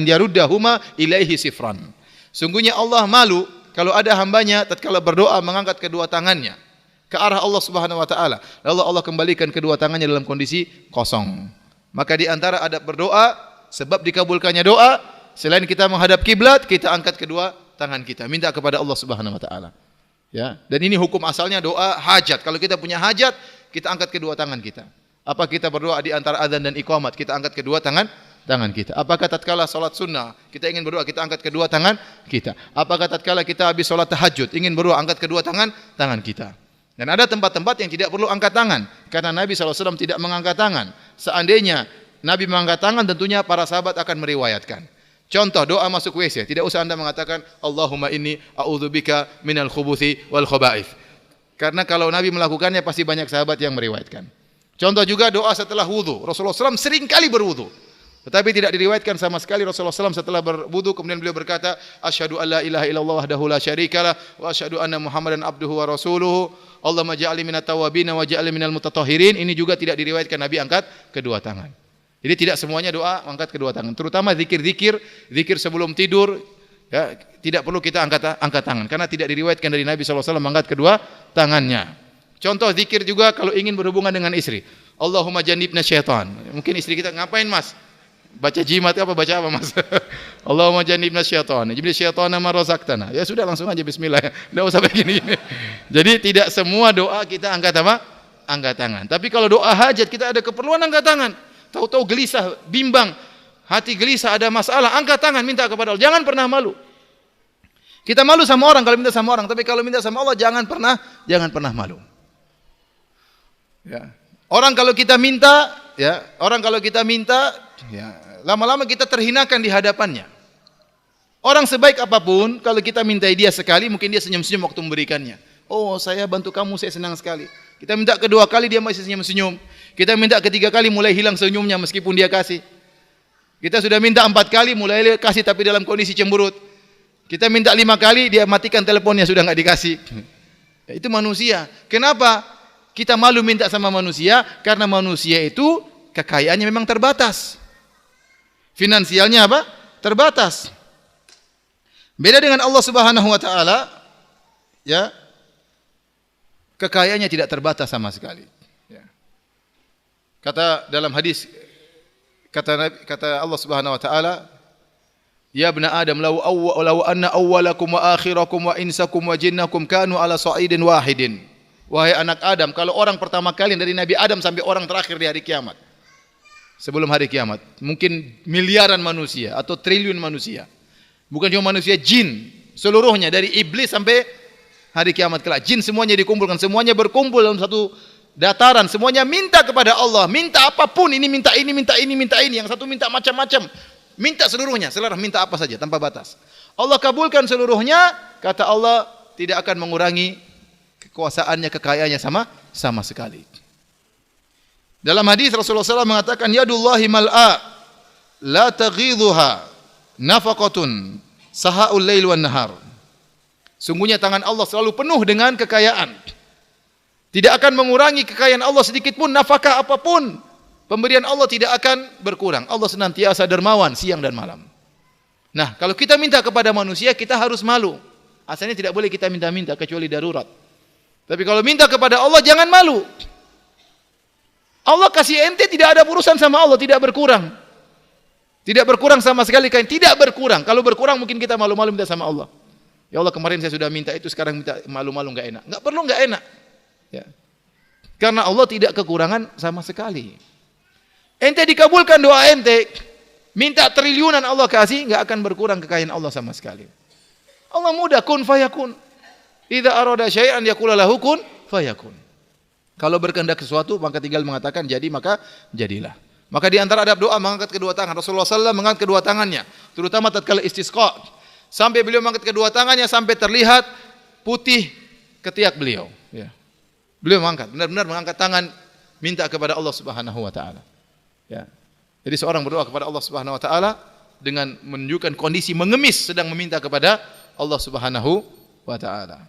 yaruddahuma ilaihi sifran. Sungguhnya Allah malu kalau ada hambanya tatkala berdoa mengangkat kedua tangannya ke arah Allah Subhanahu wa taala, lalu Allah kembalikan kedua tangannya dalam kondisi kosong. Maka di antara adab berdoa, sebab dikabulkannya doa, selain kita menghadap kiblat, kita angkat kedua tangan kita, minta kepada Allah Subhanahu wa taala. Ya, dan ini hukum asalnya doa hajat. Kalau kita punya hajat, kita angkat kedua tangan kita. Apa kita berdoa di antara azan dan iqamat, kita angkat kedua tangan kita. Apakah tatkala salat sunnah, kita ingin berdoa, kita angkat kedua tangan kita. Apakah tatkala kita habis salat tahajud, ingin berdoa, angkat kedua tangan kita. Dan ada tempat-tempat yang tidak perlu angkat tangan, karena Nabi SAW tidak mengangkat tangan. Seandainya Nabi mengangkat tangan, tentunya para sahabat akan meriwayatkan. Contoh doa masuk WC, tidak usah Anda mengatakan Allahumma inni a'udzubika minal khubuthi wal khaba'ith. Karena kalau Nabi melakukannya pasti banyak sahabat yang meriwayatkan. Contoh juga doa setelah wudu. Rasulullah SAW sering kali berwudu. Tetapi tidak diriwayatkan sama sekali Rasulullah SAW setelah berwudu kemudian beliau berkata, asyhadu an la ilaha illallah wahdahu la syarikalah wa asyhadu anna Muhammadan abduhu wa rasuluhu. Allahumma ja'alni minat tawwabin wa ja'alni minal mutatahhirin. Ini juga tidak diriwayatkan Nabi angkat kedua tangan. Jadi tidak semuanya doa angkat kedua tangan. Terutama zikir sebelum tidur, ya, tidak perlu kita angkat tangan karena tidak diriwayatkan dari Nabi SAW angkat kedua tangannya. Contoh zikir juga kalau ingin berhubungan dengan istri. Allahumma jannibna syaitan. Mungkin istri kita, ngapain mas? Baca jimat apa baca apa mas? Allahumma jannibna syaitan. Jadi syaitana ma razaqtana. Ya sudah langsung aja bismillah. Enggak usah begini. Jadi tidak semua doa kita angkat apa? Angkat tangan. Tapi kalau doa hajat kita ada keperluan angkat tangan. Tahu-tahu gelisah, bimbang, hati gelisah, ada masalah, angkat tangan minta kepada Allah. Jangan pernah malu. Kita malu sama orang kalau minta sama orang, tapi kalau minta sama Allah jangan pernah malu. Ya. Orang kalau kita minta, ya, lama-lama kita terhinakan di hadapannya. Orang sebaik apapun, kalau kita mintai dia sekali, mungkin dia senyum-senyum waktu memberikannya. Oh, saya bantu kamu, saya senang sekali. Kita minta kedua kali dia masih senyum-senyum. Kita minta ketiga kali mulai hilang senyumnya meskipun dia kasih. Kita sudah minta 4 kali mulai kasih tapi dalam kondisi cemberut. Kita minta 5 kali dia matikan teleponnya sudah enggak dikasih. Ya, itu manusia. Kenapa kita malu minta sama manusia? Karena manusia itu kekayaannya memang terbatas. Finansialnya apa? Terbatas. Beda dengan Allah Subhanahu wa taala, ya. Kekayaannya tidak terbatas sama sekali. Ya. Kata dalam hadis, kata Allah Subhanahu wa taala, ya ibna Adam law anna awwalakum wa akhirakum wa insakum wa jinnakum kanu ala sa'idin wahidin. Wahai anak Adam, kalau orang pertama kali dari Nabi Adam sampai orang terakhir di hari kiamat. Sebelum hari kiamat, mungkin miliaran manusia atau triliun manusia. Bukan cuma manusia, jin seluruhnya dari iblis sampai hari kiamat kelak, jin semuanya dikumpulkan, semuanya berkumpul dalam satu dataran, semuanya minta kepada Allah, minta apapun, ini minta ini, minta ini, minta ini, yang satu minta macam-macam, minta seluruhnya, seluruh minta apa saja tanpa batas. Allah kabulkan seluruhnya, kata Allah tidak akan mengurangi kekuasaannya, kekayaannya sama sekali. Dalam hadis Rasulullah SAW mengatakan, yadullahi mal'a la taghidhuha nafaqatun sahaul lail wan nahar. Sungguhnya tangan Allah selalu penuh dengan kekayaan. Tidak akan mengurangi kekayaan Allah sedikit pun, nafkah apapun. Pemberian Allah tidak akan berkurang. Allah senantiasa dermawan siang dan malam. Nah, kalau kita minta kepada manusia, kita harus malu. Asalnya tidak boleh kita minta-minta kecuali darurat. Tapi kalau minta kepada Allah jangan malu. Allah kasih ente tidak ada urusan sama Allah, tidak berkurang. Tidak berkurang sama sekali, tidak berkurang. Kalau berkurang mungkin kita malu-malu minta sama Allah. Ya Allah, kemarin saya sudah minta itu, sekarang minta malu-malu, enggak enak. Enggak perlu enggak enak. Ya. Karena Allah tidak kekurangan sama sekali. Ente dikabulkan doa ente, minta triliunan Allah kasih, enggak akan berkurang kekayaan Allah sama sekali. Allah mudah, kun fayakun. Idza arada syai'an yaqulu lahu kun fayakun. Kalau berkehendak sesuatu maka tinggal mengatakan jadi, maka jadilah. Maka di antara adab doa mengangkat kedua tangan. Rasulullah SAW mengangkat kedua tangannya, terutama tatkala istisqa. Sampai beliau mengangkat kedua tangannya sampai terlihat putih ketiak beliau. Ya. Beliau mengangkat, benar-benar mengangkat tangan minta kepada Allah Subhanahu wa taala. Ya. Jadi seorang berdoa kepada Allah Subhanahu wa taala dengan menunjukkan kondisi mengemis sedang meminta kepada Allah Subhanahu wa taala.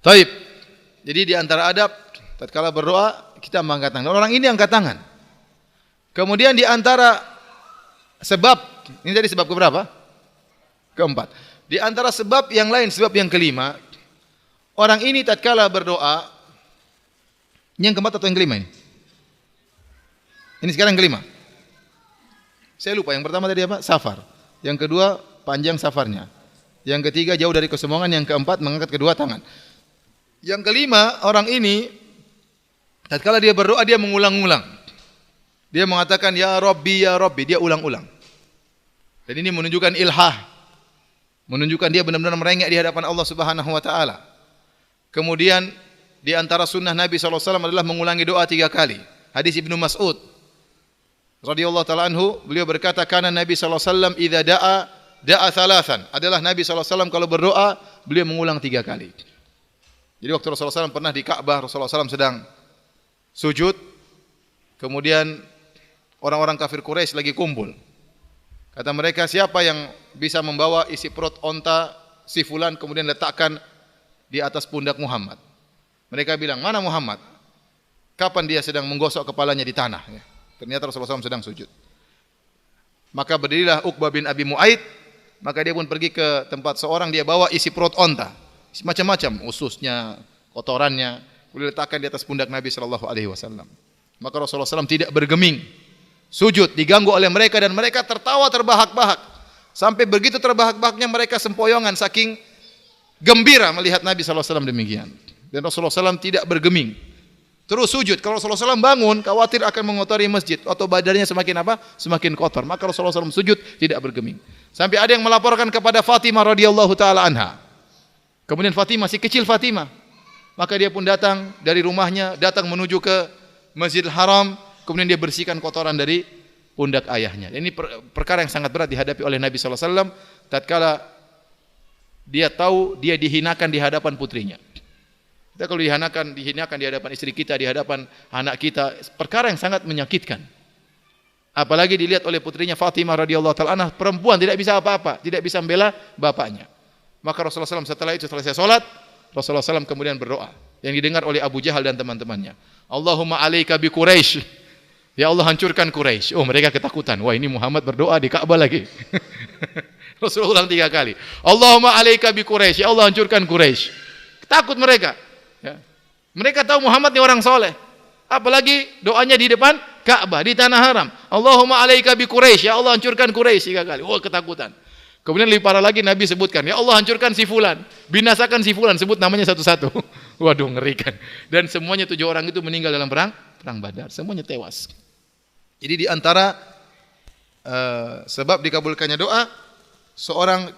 Taib. Jadi di antara adab tatkala berdoa kita mengangkat tangan. Orang ini angkat tangan. Kemudian di antara sebab, ini tadi sebab keberapa? Keempat. Di antara sebab yang lain, sebab yang kelima, orang ini tatkala berdoa, ini yang keempat atau yang kelima ini? Ini sekarang yang kelima. Saya lupa, yang pertama tadi apa? Safar. Yang kedua, panjang safarnya. Yang ketiga, jauh dari kesombongan. Yang keempat, mengangkat kedua tangan. Yang kelima, orang ini tatkala dia berdoa dia mengulang-ulang. Dia mengatakan ya Rabbi, dia ulang-ulang. Dan ini menunjukkan ilhah. Menunjukkan dia benar-benar merengek di hadapan Allah Subhanahu wa taala. Kemudian di antara sunnah Nabi SAW adalah mengulangi doa 3 kali. Hadis Ibnu Mas'ud radhiyallahu taala anhu, beliau berkata kana Nabi SAW idza da'a thalathan. Adalah Nabi SAW kalau berdoa beliau mengulang 3 kali. Jadi waktu Rasulullah SAW pernah di Ka'bah, Rasulullah SAW sedang sujud, kemudian orang-orang kafir Quraisy lagi kumpul. Kata mereka, siapa yang bisa membawa isi perut onta si fulan kemudian letakkan di atas pundak Muhammad? Mereka bilang, mana Muhammad? Kapan dia sedang menggosok kepalanya di tanah? Ya. Ternyata Rasulullah SAW sedang sujud. Maka berdirilah Uqbah bin Abi Mu'aid, maka dia pun pergi ke tempat seorang, dia bawa isi perut onta. Macam-macam, ususnya, kotorannya, boleh letakkan di atas pundak Nabi SAW. Maka Rasulullah SAW tidak bergeming, sujud, diganggu oleh mereka dan mereka tertawa terbahak-bahak. Sampai begitu terbahak-bahaknya mereka sempoyongan saking gembira melihat Nabi SAW demikian. Dan Rasulullah SAW tidak bergeming, terus sujud. Kalau Rasulullah SAW bangun, khawatir akan mengotori masjid atau badannya semakin apa? Semakin kotor. Maka Rasulullah SAW sujud, tidak bergeming. Sampai ada yang melaporkan kepada Fatimah radhiyallahu taala anha. Kemudian Fatimah, si kecil Fatimah, maka dia pun datang dari rumahnya, datang menuju ke Masjidil Haram, kemudian dia bersihkan kotoran dari pundak ayahnya. Ini perkara yang sangat berat dihadapi oleh Nabi SAW tatkala dia tahu dia dihinakan di hadapan putrinya. Kita kalau dihinakan di hadapan istri kita, di hadapan anak kita, perkara yang sangat menyakitkan. Apalagi dilihat oleh putrinya Fatimah radhiyallahu taala anha, perempuan tidak bisa apa-apa, tidak bisa membela bapaknya. Maka Rasulullah SAW setelah itu selesai salat, Rasulullah SAW kemudian berdoa yang didengar oleh Abu Jahal dan teman-temannya. Allahumma alaika bi Quraisy. Ya Allah, hancurkan Quraisy. Oh, mereka ketakutan. Wah, ini Muhammad berdoa di Ka'bah lagi. Rasulullah ulang 3 kali. Allahumma alaika bi Quraisy. Ya Allah, hancurkan Quraisy. Takut mereka. Ya. Mereka tahu Muhammad ini orang soleh. Apalagi doanya di depan Ka'bah, di tanah haram. Allahumma alaika bi Quraisy. Ya Allah, hancurkan Quraisy 3 kali. Oh, ketakutan. Kemudian lebih parah lagi Nabi sebutkan, ya Allah, hancurkan si fulan, binasakan si fulan, sebut namanya satu-satu. Waduh, ngerikan. Dan semuanya 7 orang itu meninggal dalam perang Badar, semuanya tewas. Jadi di antara sebab dikabulkannya doa, seorang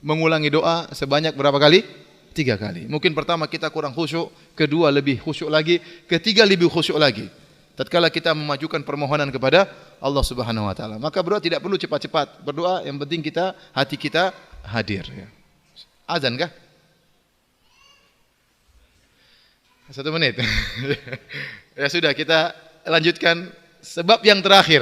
mengulangi doa sebanyak berapa kali? 3 kali. Mungkin pertama kita kurang khusyuk, kedua lebih khusyuk lagi, ketiga lebih khusyuk lagi. Tatkala kita memajukan permohonan kepada Allah Subhanahu wa taala, maka berdoa tidak perlu cepat-cepat. Berdoa yang penting hati kita hadir, ya. Azan kah? 1 menit. Ya sudah, kita lanjutkan sebab yang terakhir.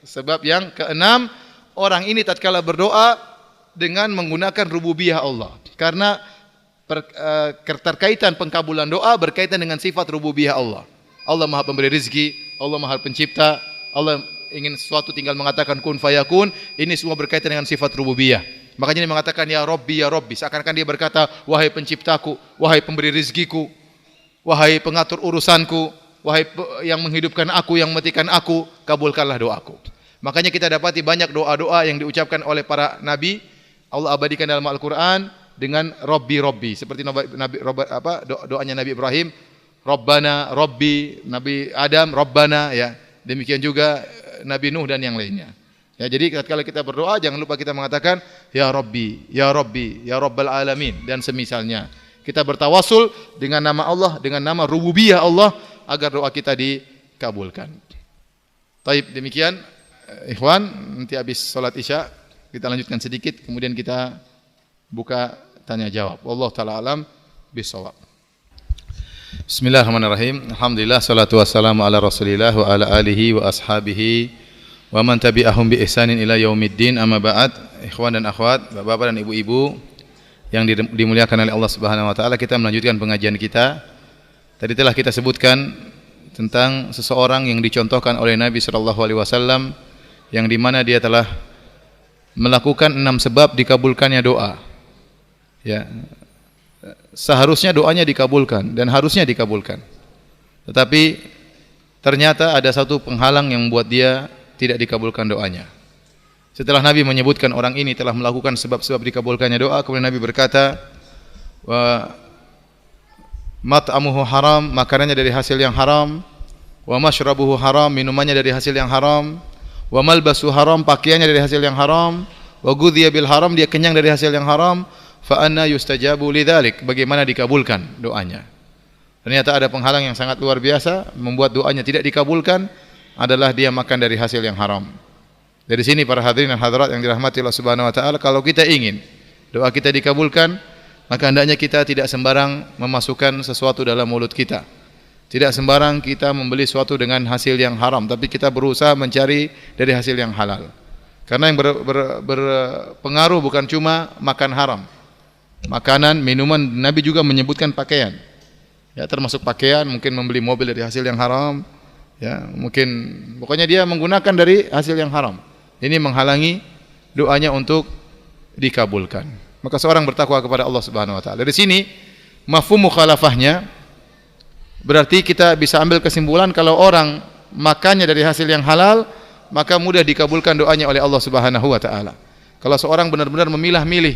Sebab yang keenam, orang ini tatkala berdoa dengan menggunakan rububiyah Allah. Karena keterkaitan pengkabulan doa berkaitan dengan sifat rububiyah Allah. Allah Maha Pemberi rezeki, Allah Maha Pencipta, Allah ingin sesuatu tinggal mengatakan kun fayakun. Ini semua berkaitan dengan sifat rububiyah. Makanya dia mengatakan ya Rabbi, seakan-akan dia berkata wahai penciptaku, wahai pemberi rezekiku. wahai pengatur urusanku, wahai yang menghidupkan aku, yang mematikan aku, kabulkanlah doaku. Makanya kita dapati banyak doa-doa yang diucapkan oleh para nabi, Allah abadikan dalam Al-Qur'an dengan Rabbi Rabbi, seperti doanya Nabi Ibrahim, Rabbana Rabbi, Nabi Adam Rabbana, ya. Demikian juga Nabi Nuh dan yang lainnya. Ya, jadi kalau kita berdoa jangan lupa kita mengatakan ya Rabbi, ya Rabbi, ya Rabbal alamin dan semisalnya. Kita bertawasul dengan nama Allah, dengan nama rububiyah Allah agar doa kita dikabulkan. Taib, demikian ikhwan, nanti habis salat Isya kita lanjutkan sedikit kemudian kita buka tanya jawab. Wallahu taala alam bisawab. Bismillahirrahmanirrahim. Alhamdulillah salatu wassalamu ala Rasulillah wa ala alihi wa ashabihi wa man tabi'ahum bi ihsanin ila yaumiddin. Amma ba'd. Ikhwan dan akhwat, bapak-bapak dan ibu-ibu yang dimuliakan oleh Allah Subhanahu wa taala, kita melanjutkan pengajian kita. Tadi telah kita sebutkan tentang seseorang yang dicontohkan oleh Nabi sallallahu alaihi wasallam yang di mana dia telah melakukan 6 sebab dikabulkannya doa. Ya. Seharusnya doanya dikabulkan dan harusnya dikabulkan. Tetapi ternyata ada satu penghalang yang membuat dia tidak dikabulkan doanya. Setelah Nabi menyebutkan orang ini telah melakukan sebab-sebab dikabulkannya doa, kemudian Nabi berkata, wa mat'amuhu haram, makanannya dari hasil yang haram, wa mashrabuhu haram, minumannya dari hasil yang haram, wa malbasu haram, pakaiannya dari hasil yang haram, wa ghudhiya bil haram, dia kenyang dari hasil yang haram, fa anna yustajabu lidzalik, bagaimana dikabulkan doanya. Ternyata ada penghalang yang sangat luar biasa membuat doanya tidak dikabulkan, adalah dia makan dari hasil yang haram. Dari sini para hadirin dan hadirat yang dirahmati Allah Subhanahu wa taala, kalau kita ingin doa kita dikabulkan, maka hendaknya kita tidak sembarang memasukkan sesuatu dalam mulut kita. Tidak sembarang kita membeli sesuatu dengan hasil yang haram, tapi kita berusaha mencari dari hasil yang halal. Karena yang berpengaruh bukan cuma makan haram. Makanan, minuman, Nabi juga menyebutkan pakaian. Ya, termasuk pakaian, mungkin membeli mobil dari hasil yang haram. Ya, mungkin pokoknya dia menggunakan dari hasil yang haram. Ini menghalangi doanya untuk dikabulkan. Maka seorang bertakwa kepada Allah Subhanahu wa taala. Dari sini mafhum mukhalafahnya berarti kita bisa ambil kesimpulan kalau orang makannya dari hasil yang halal, maka mudah dikabulkan doanya oleh Allah Subhanahu wa taala. Kalau seorang benar-benar memilah-milih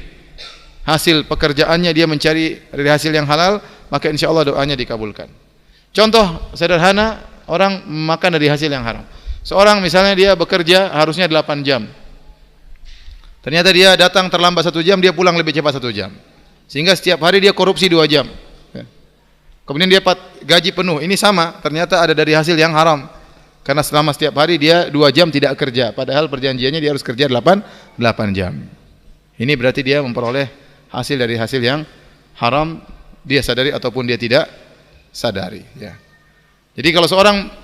hasil pekerjaannya, dia mencari dari hasil yang halal, maka insya Allah doanya dikabulkan. Contoh sederhana, orang makan dari hasil yang haram. Seorang misalnya dia bekerja harusnya 8 jam. Ternyata dia datang terlambat 1 jam, dia pulang lebih cepat 1 jam. Sehingga setiap hari dia korupsi 2 jam. Kemudian dia gaji penuh. Ini sama, ternyata ada dari hasil yang haram. Karena selama setiap hari dia 2 jam tidak kerja. Padahal perjanjiannya dia harus kerja 8 jam. Ini berarti dia memperoleh hasil dari hasil yang haram, dia sadari ataupun dia tidak sadari. Ya. Jadi kalau seorang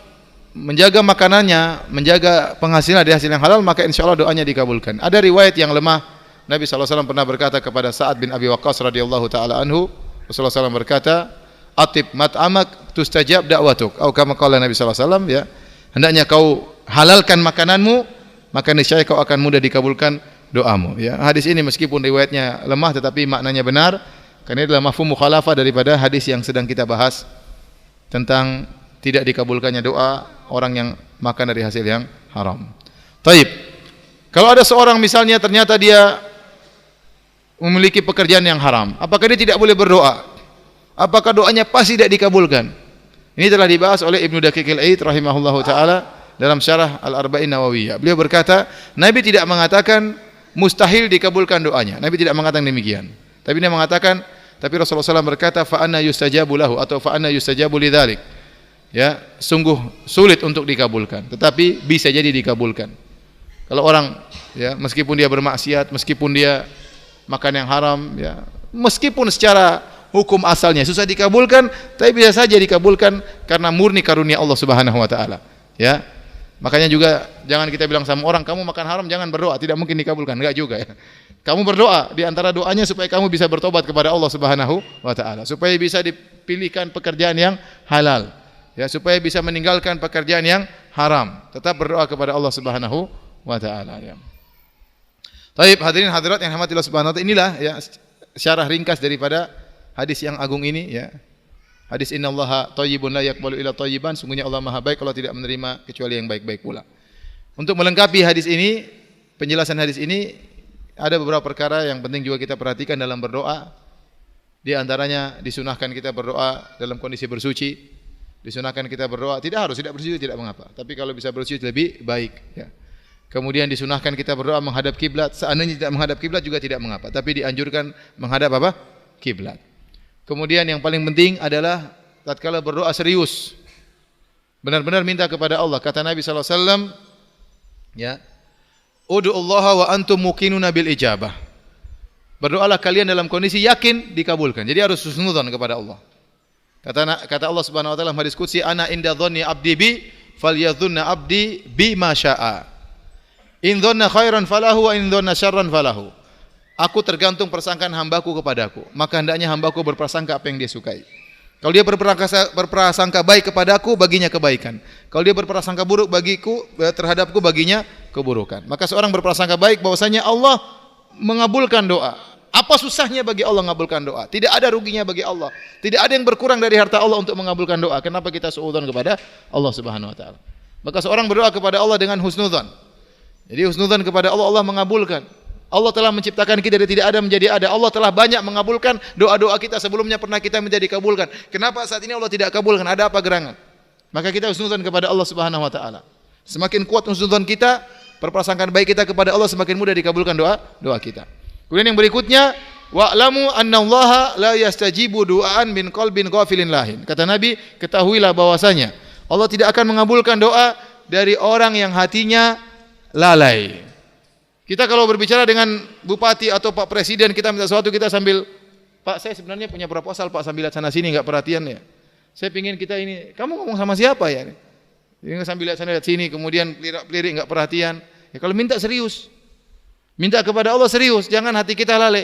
menjaga makanannya, menjaga penghasilan dari hasil yang halal, maka insya Allah doanya dikabulkan. Ada riwayat yang lemah. Nabi SAW pernah berkata kepada Sa'ad bin Abi Waqqas radhiyallahu taala anhu, Rasulullah SAW berkata, "Atib mat'amak tustajab da'watuk." Atau kama qala Nabi SAW, ya. Hendaknya kau halalkan makananmu, maka niscaya kau akan mudah dikabulkan doamu. Ya. Hadis ini meskipun riwayatnya lemah tetapi maknanya benar, karena ini adalah mafhum mukhalafah daripada hadis yang sedang kita bahas tentang tidak dikabulkannya doa orang yang makan dari hasil yang haram. Taib. Kalau ada seorang misalnya ternyata dia memiliki pekerjaan yang haram, apakah dia tidak boleh berdoa? Apakah doanya pasti tidak dikabulkan? Ini telah dibahas oleh Ibnu Daqiqil Aid rahimahullahu taala dalam syarah Al-Arba'in Nawawiyah. Beliau berkata, Nabi tidak mengatakan mustahil dikabulkan doanya. Nabi tidak mengatakan demikian. Tapi dia mengatakan, tapi Rasulullah SAW berkata, fa anna yustajabu lahu atau fa anna yustajabu lidzalik. Ya, sungguh sulit untuk dikabulkan, tetapi bisa jadi dikabulkan. Kalau orang ya meskipun dia bermaksiat, meskipun dia makan yang haram, ya, meskipun secara hukum asalnya susah dikabulkan, tapi bisa saja dikabulkan karena murni karunia Allah Subhanahu wa taala. Ya. Makanya juga jangan kita bilang sama orang, kamu makan haram jangan berdoa, tidak mungkin dikabulkan. Enggak juga ya. Kamu berdoa, di antara doanya supaya kamu bisa bertobat kepada Allah Subhanahu wa taala, supaya bisa dipilihkan pekerjaan yang halal. Ya, supaya bisa meninggalkan pekerjaan yang haram. Tetap berdoa kepada Allah Subhanahu wa taala, ya. Baik, hadirin hadirat yang dirahmati Allah Subhanahu wa taala, inilah ya syarah ringkas daripada hadis yang agung ini, ya. Hadis innallaha thayyibun la yaqbalu illa thayyiban, sungguhnya Allah Maha baik, Allah tidak menerima kecuali yang baik-baik pula. Untuk melengkapi hadis ini, penjelasan hadis ini, ada beberapa perkara yang penting juga kita perhatikan dalam berdoa. Di antaranya disunahkan kita berdoa dalam kondisi bersuci. Disunahkan kita berdoa, tidak bersuci tidak mengapa. Tapi kalau bisa bersuci lebih baik, ya. Kemudian disunahkan kita berdoa menghadap kiblat. Seandainya tidak menghadap kiblat juga tidak mengapa, tapi dianjurkan menghadap apa? Kiblat. Kemudian yang paling penting adalah tatkala berdoa serius. Benar-benar minta kepada Allah. Kata Nabi sallallahu alaihi wasallam, ya, ud'ullaha wa antum muqinuna bil ijabah. Berdoalah kalian dalam kondisi yakin dikabulkan. Jadi harus husnudzon kepada Allah. Kata Allah Subhanahu wa taala dalam hadis qudsi, ana inda dhanni abdi bi falyadhunna abdi bima syaa. In dhanna khairan falahu wa in dhanna syarran falahu. Aku tergantung persangkaan hambaku kepadaku, maka hendaknya hambaku berprasangka apa yang dia sukai. Kalau dia berprasangka baik kepadaku, baginya kebaikan. Kalau dia berprasangka buruk bagiku, terhadapku, baginya keburukan. Maka seorang berprasangka baik bahwasanya Allah mengabulkan doa. Apa susahnya bagi Allah mengabulkan doa? Tidak ada ruginya bagi Allah. Tidak ada yang berkurang dari harta Allah untuk mengabulkan doa. Kenapa kita suudzon kepada Allah Subhanahu wa taala? Maka seorang berdoa kepada Allah dengan husnudzon. Jadi husnudzon kepada Allah, Allah mengabulkan. Allah telah menciptakan kita dari tidak ada menjadi ada. Allah telah banyak mengabulkan doa-doa kita sebelumnya pernah kita minta dikabulkan. Kenapa saat ini Allah tidak kabulkan? Ada apa gerangan? Maka kita husnudzon kepada Allah Subhanahu wa taala. Semakin kuat husnudzon kita, perprasangkaan baik kita kepada Allah, semakin mudah dikabulkan doa kita. Kemudian yang berikutnya, wa'lamu annallaha la yastajibu du'aan min qalbin ghafilin lahin. Kata Nabi, ketahuilah bahwasanya Allah tidak akan mengabulkan doa dari orang yang hatinya lalai. Kita kalau berbicara dengan bupati atau Pak Presiden, kita minta sesuatu, kita sambil, Pak, saya sebenarnya punya proposal, Pak, sambil lihat sana sini, enggak perhatian ya. Saya pingin kita ini, kamu ngomong sama siapa ya? Ini sambil lihat sana lihat sini, kemudian pelirik enggak perhatian. Ya kalau minta serius. Minta kepada Allah serius, jangan hati kita lalai.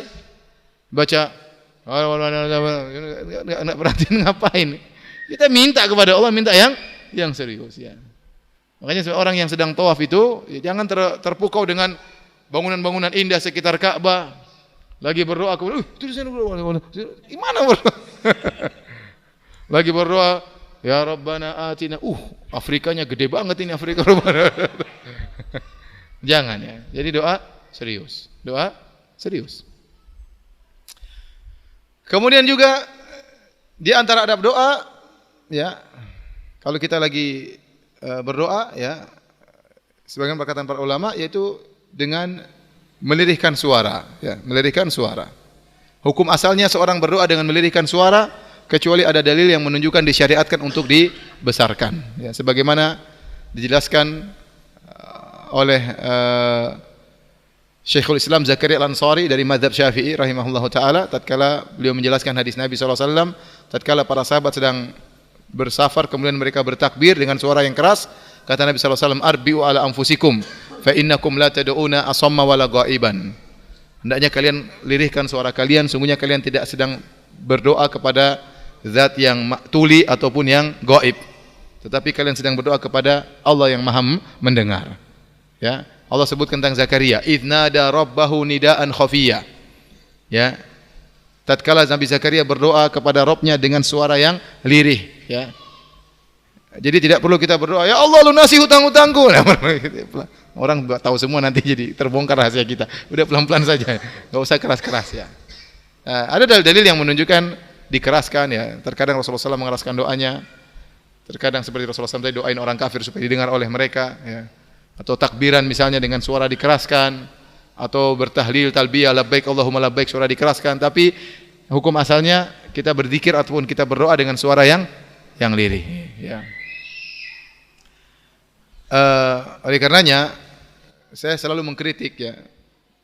Baca enggak perhatian ngapain? Kita minta kepada Allah, minta yang serius ya. Makanya orang yang sedang tawaf itu ya, jangan terpukau dengan bangunan-bangunan indah sekitar Ka'bah. Lagi berdoa, itu di sana gimana berdoa? Lagi berdoa, ya Rabbana atina. Afrikanya gede banget ini Afrika. Jangan ya. Jadi doa serius. Doa serius. Kemudian juga di antara adab doa ya, kalau kita lagi berdoa ya, sebagian perkataan para ulama yaitu dengan melirihkan suara, ya, melirihkan suara. Hukum asalnya seorang berdoa dengan melirihkan suara kecuali ada dalil yang menunjukkan disyariatkan untuk dibesarkan. Ya, sebagaimana dijelaskan oleh Syekhul Islam Zakaria Al-Ansari dari mazhab Syafi'i rahimahullahu taala, tatkala beliau menjelaskan hadis Nabi sallallahu alaihi wasallam, tatkala para sahabat sedang bersafar kemudian mereka bertakbir dengan suara yang keras, kata Nabi sallallahu alaihi wasallam, arbi'u ala anfusikum fa innakum la tad'una asamma wala ghaiban. Hendaknya kalian lirihkan suara kalian, sungguhnya kalian tidak sedang berdoa kepada zat yang tuli ataupun yang gaib, tetapi kalian sedang berdoa kepada Allah yang Maha mendengar. Ya, Allah sebut tentang Zakaria, idnada rabbahu nidaan khafiyya. Ya, tatkala Nabi Zakaria berdoa kepada Rabbnya dengan suara yang lirih, ya. Jadi tidak perlu kita berdoa, ya Allah lunasi hutang-hutangku. Orang tahu semua nanti jadi terbongkar rahasia kita. Udah pelan-pelan saja, enggak usah keras-keras ya. Ada dalil-dalil yang menunjukkan dikeraskan ya. Terkadang Rasulullah SAW mengeraskan doanya. Terkadang seperti Rasulullah SAW tadi doain orang kafir supaya didengar oleh mereka ya. Atau takbiran misalnya dengan suara dikeraskan, atau bertahlil talbiyah labbaik Allahumma labbaik suara dikeraskan. Tapi hukum asalnya kita berzikir ataupun kita berdoa dengan suara yang lirih ya. Oleh karenanya saya selalu mengkritik ya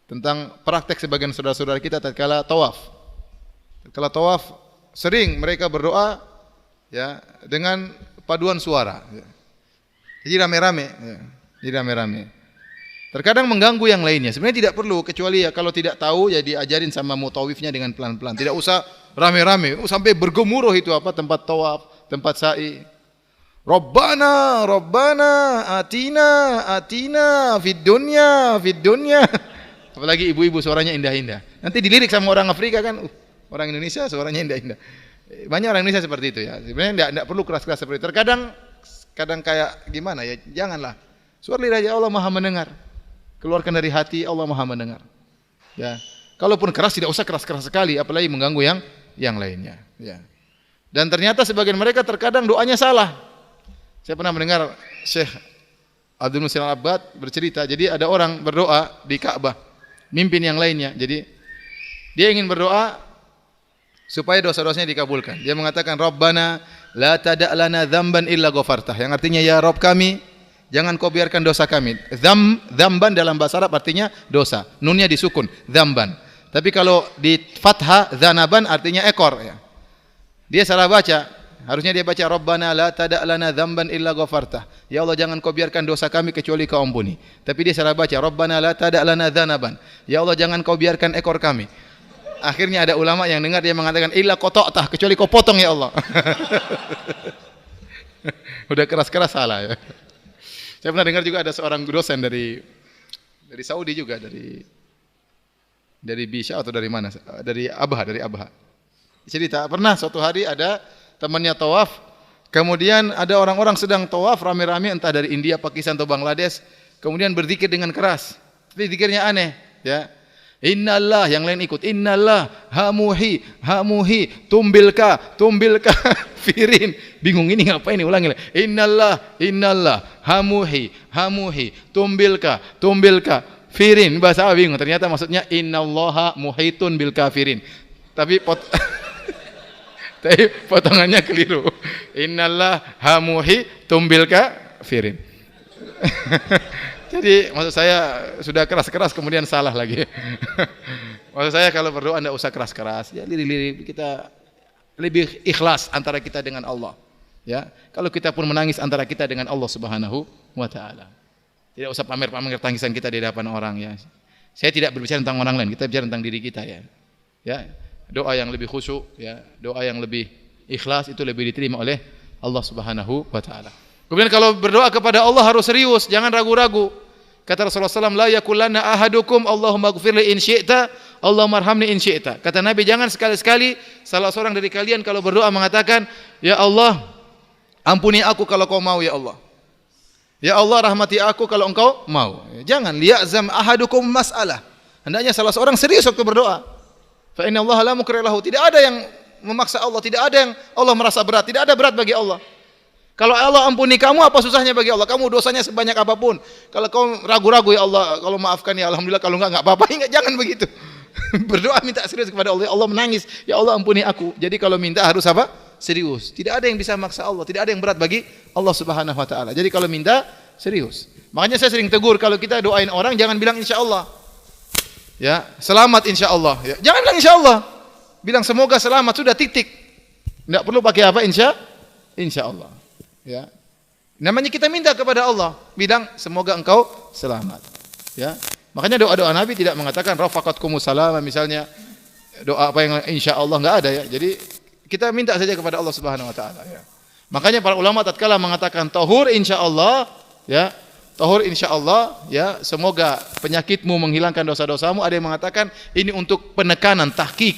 tentang praktek sebagian saudara-saudara kita tatkala tawaf. Tatkala tawaf sering mereka berdoa ya dengan paduan suara ya. Jadi rame-rame ya. Jadi rame-rame. Terkadang mengganggu yang lainnya. Sebenarnya tidak perlu, kecuali ya kalau tidak tahu ya diajarin sama mutawifnya dengan pelan-pelan. Tidak usah rame-rame sampai bergemuruh itu apa tempat tawaf, tempat sa'i. Rabbana atina fid dunya. Apalagi ibu-ibu suaranya indah-indah. Nanti dilirik sama orang Afrika kan, orang Indonesia suaranya indah-indah. Banyak orang Indonesia seperti itu ya. Sebenarnya enggak perlu keras-keras seperti itu. Kadang kayak gimana ya? Janganlah. Suara lidah Allah Maha mendengar. Keluarkan dari hati, Allah Maha mendengar. Ya. Kalaupun keras tidak usah keras-keras sekali, apalagi mengganggu yang lainnya, ya. Dan ternyata sebagian mereka terkadang doanya salah. Saya pernah mendengar Syekh Abdul Muhsin Al-Abbad bercerita, jadi ada orang berdoa di Ka'bah, mimpin yang lainnya. Jadi dia ingin berdoa supaya dosa-dosanya dikabulkan. Dia mengatakan, Rabbana la tada' lana dzamban illa ghafartah. Yang artinya, ya Rabb kami, jangan kau biarkan dosa kami. Dzamban dalam bahasa Arab artinya dosa. Nunnya disukun, dzamban. Tapi kalau di fathah, dzanaban artinya ekor, ya. Dia salah baca. Harusnya dia baca, Rabbana la tada' lana dzamban illa ghafartah. Ya Allah, jangan kau biarkan dosa kami kecuali kau ampuni. Tapi dia salah baca, Rabbana la tada' lana dzanaban. Ya Allah, jangan kau biarkan ekor kami. Akhirnya ada ulama yang dengar dia mengatakan, illa qata'tah, kecuali kau potong ya Allah. Udah keras-keras salah, ya. Saya pernah dengar juga ada seorang dosen dari Saudi juga, dari Bisha atau dari mana? Dari Abha. Cerita pernah suatu hari ada temannya tawaf, kemudian ada orang-orang sedang tawaf rame-rame entah dari India, Pakistan atau Bangladesh, kemudian berzikir dengan keras. Tapi zikirnya aneh, ya. Innallah, yang lain ikut. Innallah hamuhi tumbilka firin. Bingung ini ngapain ini, ulangi. Innallah hamuhi tumbilka firin. Bahasa bingung. Ternyata maksudnya innallaha muhitun bil kafirin. Tapi potongannya keliru. Innallah hamuhi tumbilka firin. Jadi maksud saya sudah keras-keras kemudian salah lagi. Maksud saya kalau berdoa tidak usah keras-keras. Ya lirik-lirik, kita lebih ikhlas antara kita dengan Allah. Ya, kalau kita pun menangis antara kita dengan Allah Subhanahu wa taala. Tidak usah pamer-pamer tangisan kita di hadapan orang, ya. Saya tidak berbicara tentang orang lain, kita bicara tentang diri kita, ya. Ya, doa yang lebih khusyuk, ya, doa yang lebih ikhlas itu lebih diterima oleh Allah Subhanahu wa taala. Kemudian kalau berdoa kepada Allah harus serius, jangan ragu-ragu. Kata Rasulullah SAW, la yakulanna ahadukum Allahumma gfirli in syi'ta, Allahumma arhamni in syi'ta. Kata Nabi, jangan sekali-sekali salah seorang dari kalian kalau berdoa mengatakan, ya Allah, ampuni aku kalau kau mau, ya Allah. Ya Allah, rahmati aku kalau engkau mau. Jangan liya'zam ahadukum mas'alah. Hendaknya salah seorang serius waktu berdoa. Fa inna Allah la mukriha lahu. Tidak ada yang memaksa Allah, tidak ada yang Allah merasa berat, tidak ada berat bagi Allah. Kalau Allah ampuni kamu, apa susahnya bagi Allah? Kamu dosanya sebanyak apapun. Kalau kau ragu-ragu, ya Allah, kalau maafkan ya alhamdulillah, kalau enggak apa-apa. Jangan begitu. Berdoa minta serius kepada Allah. Allah menangis, ya Allah ampuni aku. Jadi kalau minta harus apa? Serius. Tidak ada yang bisa maksa Allah, tidak ada yang berat bagi Allah Subhanahu wa taala. Jadi kalau minta serius. Makanya saya sering tegur kalau kita doain orang jangan bilang insyaallah. Ya, selamat insyaallah. Ya, jangan bilang insyaallah. Bilang semoga selamat, sudah titik. Enggak perlu pakai apa insyaallah. Ya. Namanya kita minta kepada Allah, bilang semoga engkau selamat. Ya. Makanya doa-doa Nabi tidak mengatakan rafaqatkumus salam misalnya, doa apa yang insyaallah enggak ada, ya. Jadi kita minta saja kepada Allah Subhanahu wa taala, ya. Makanya para ulama tatkala mengatakan tahur insyaallah, ya. Tahur insyaallah, ya, semoga penyakitmu menghilangkan dosa-dosamu, ada yang mengatakan ini untuk penekanan, tahqiq.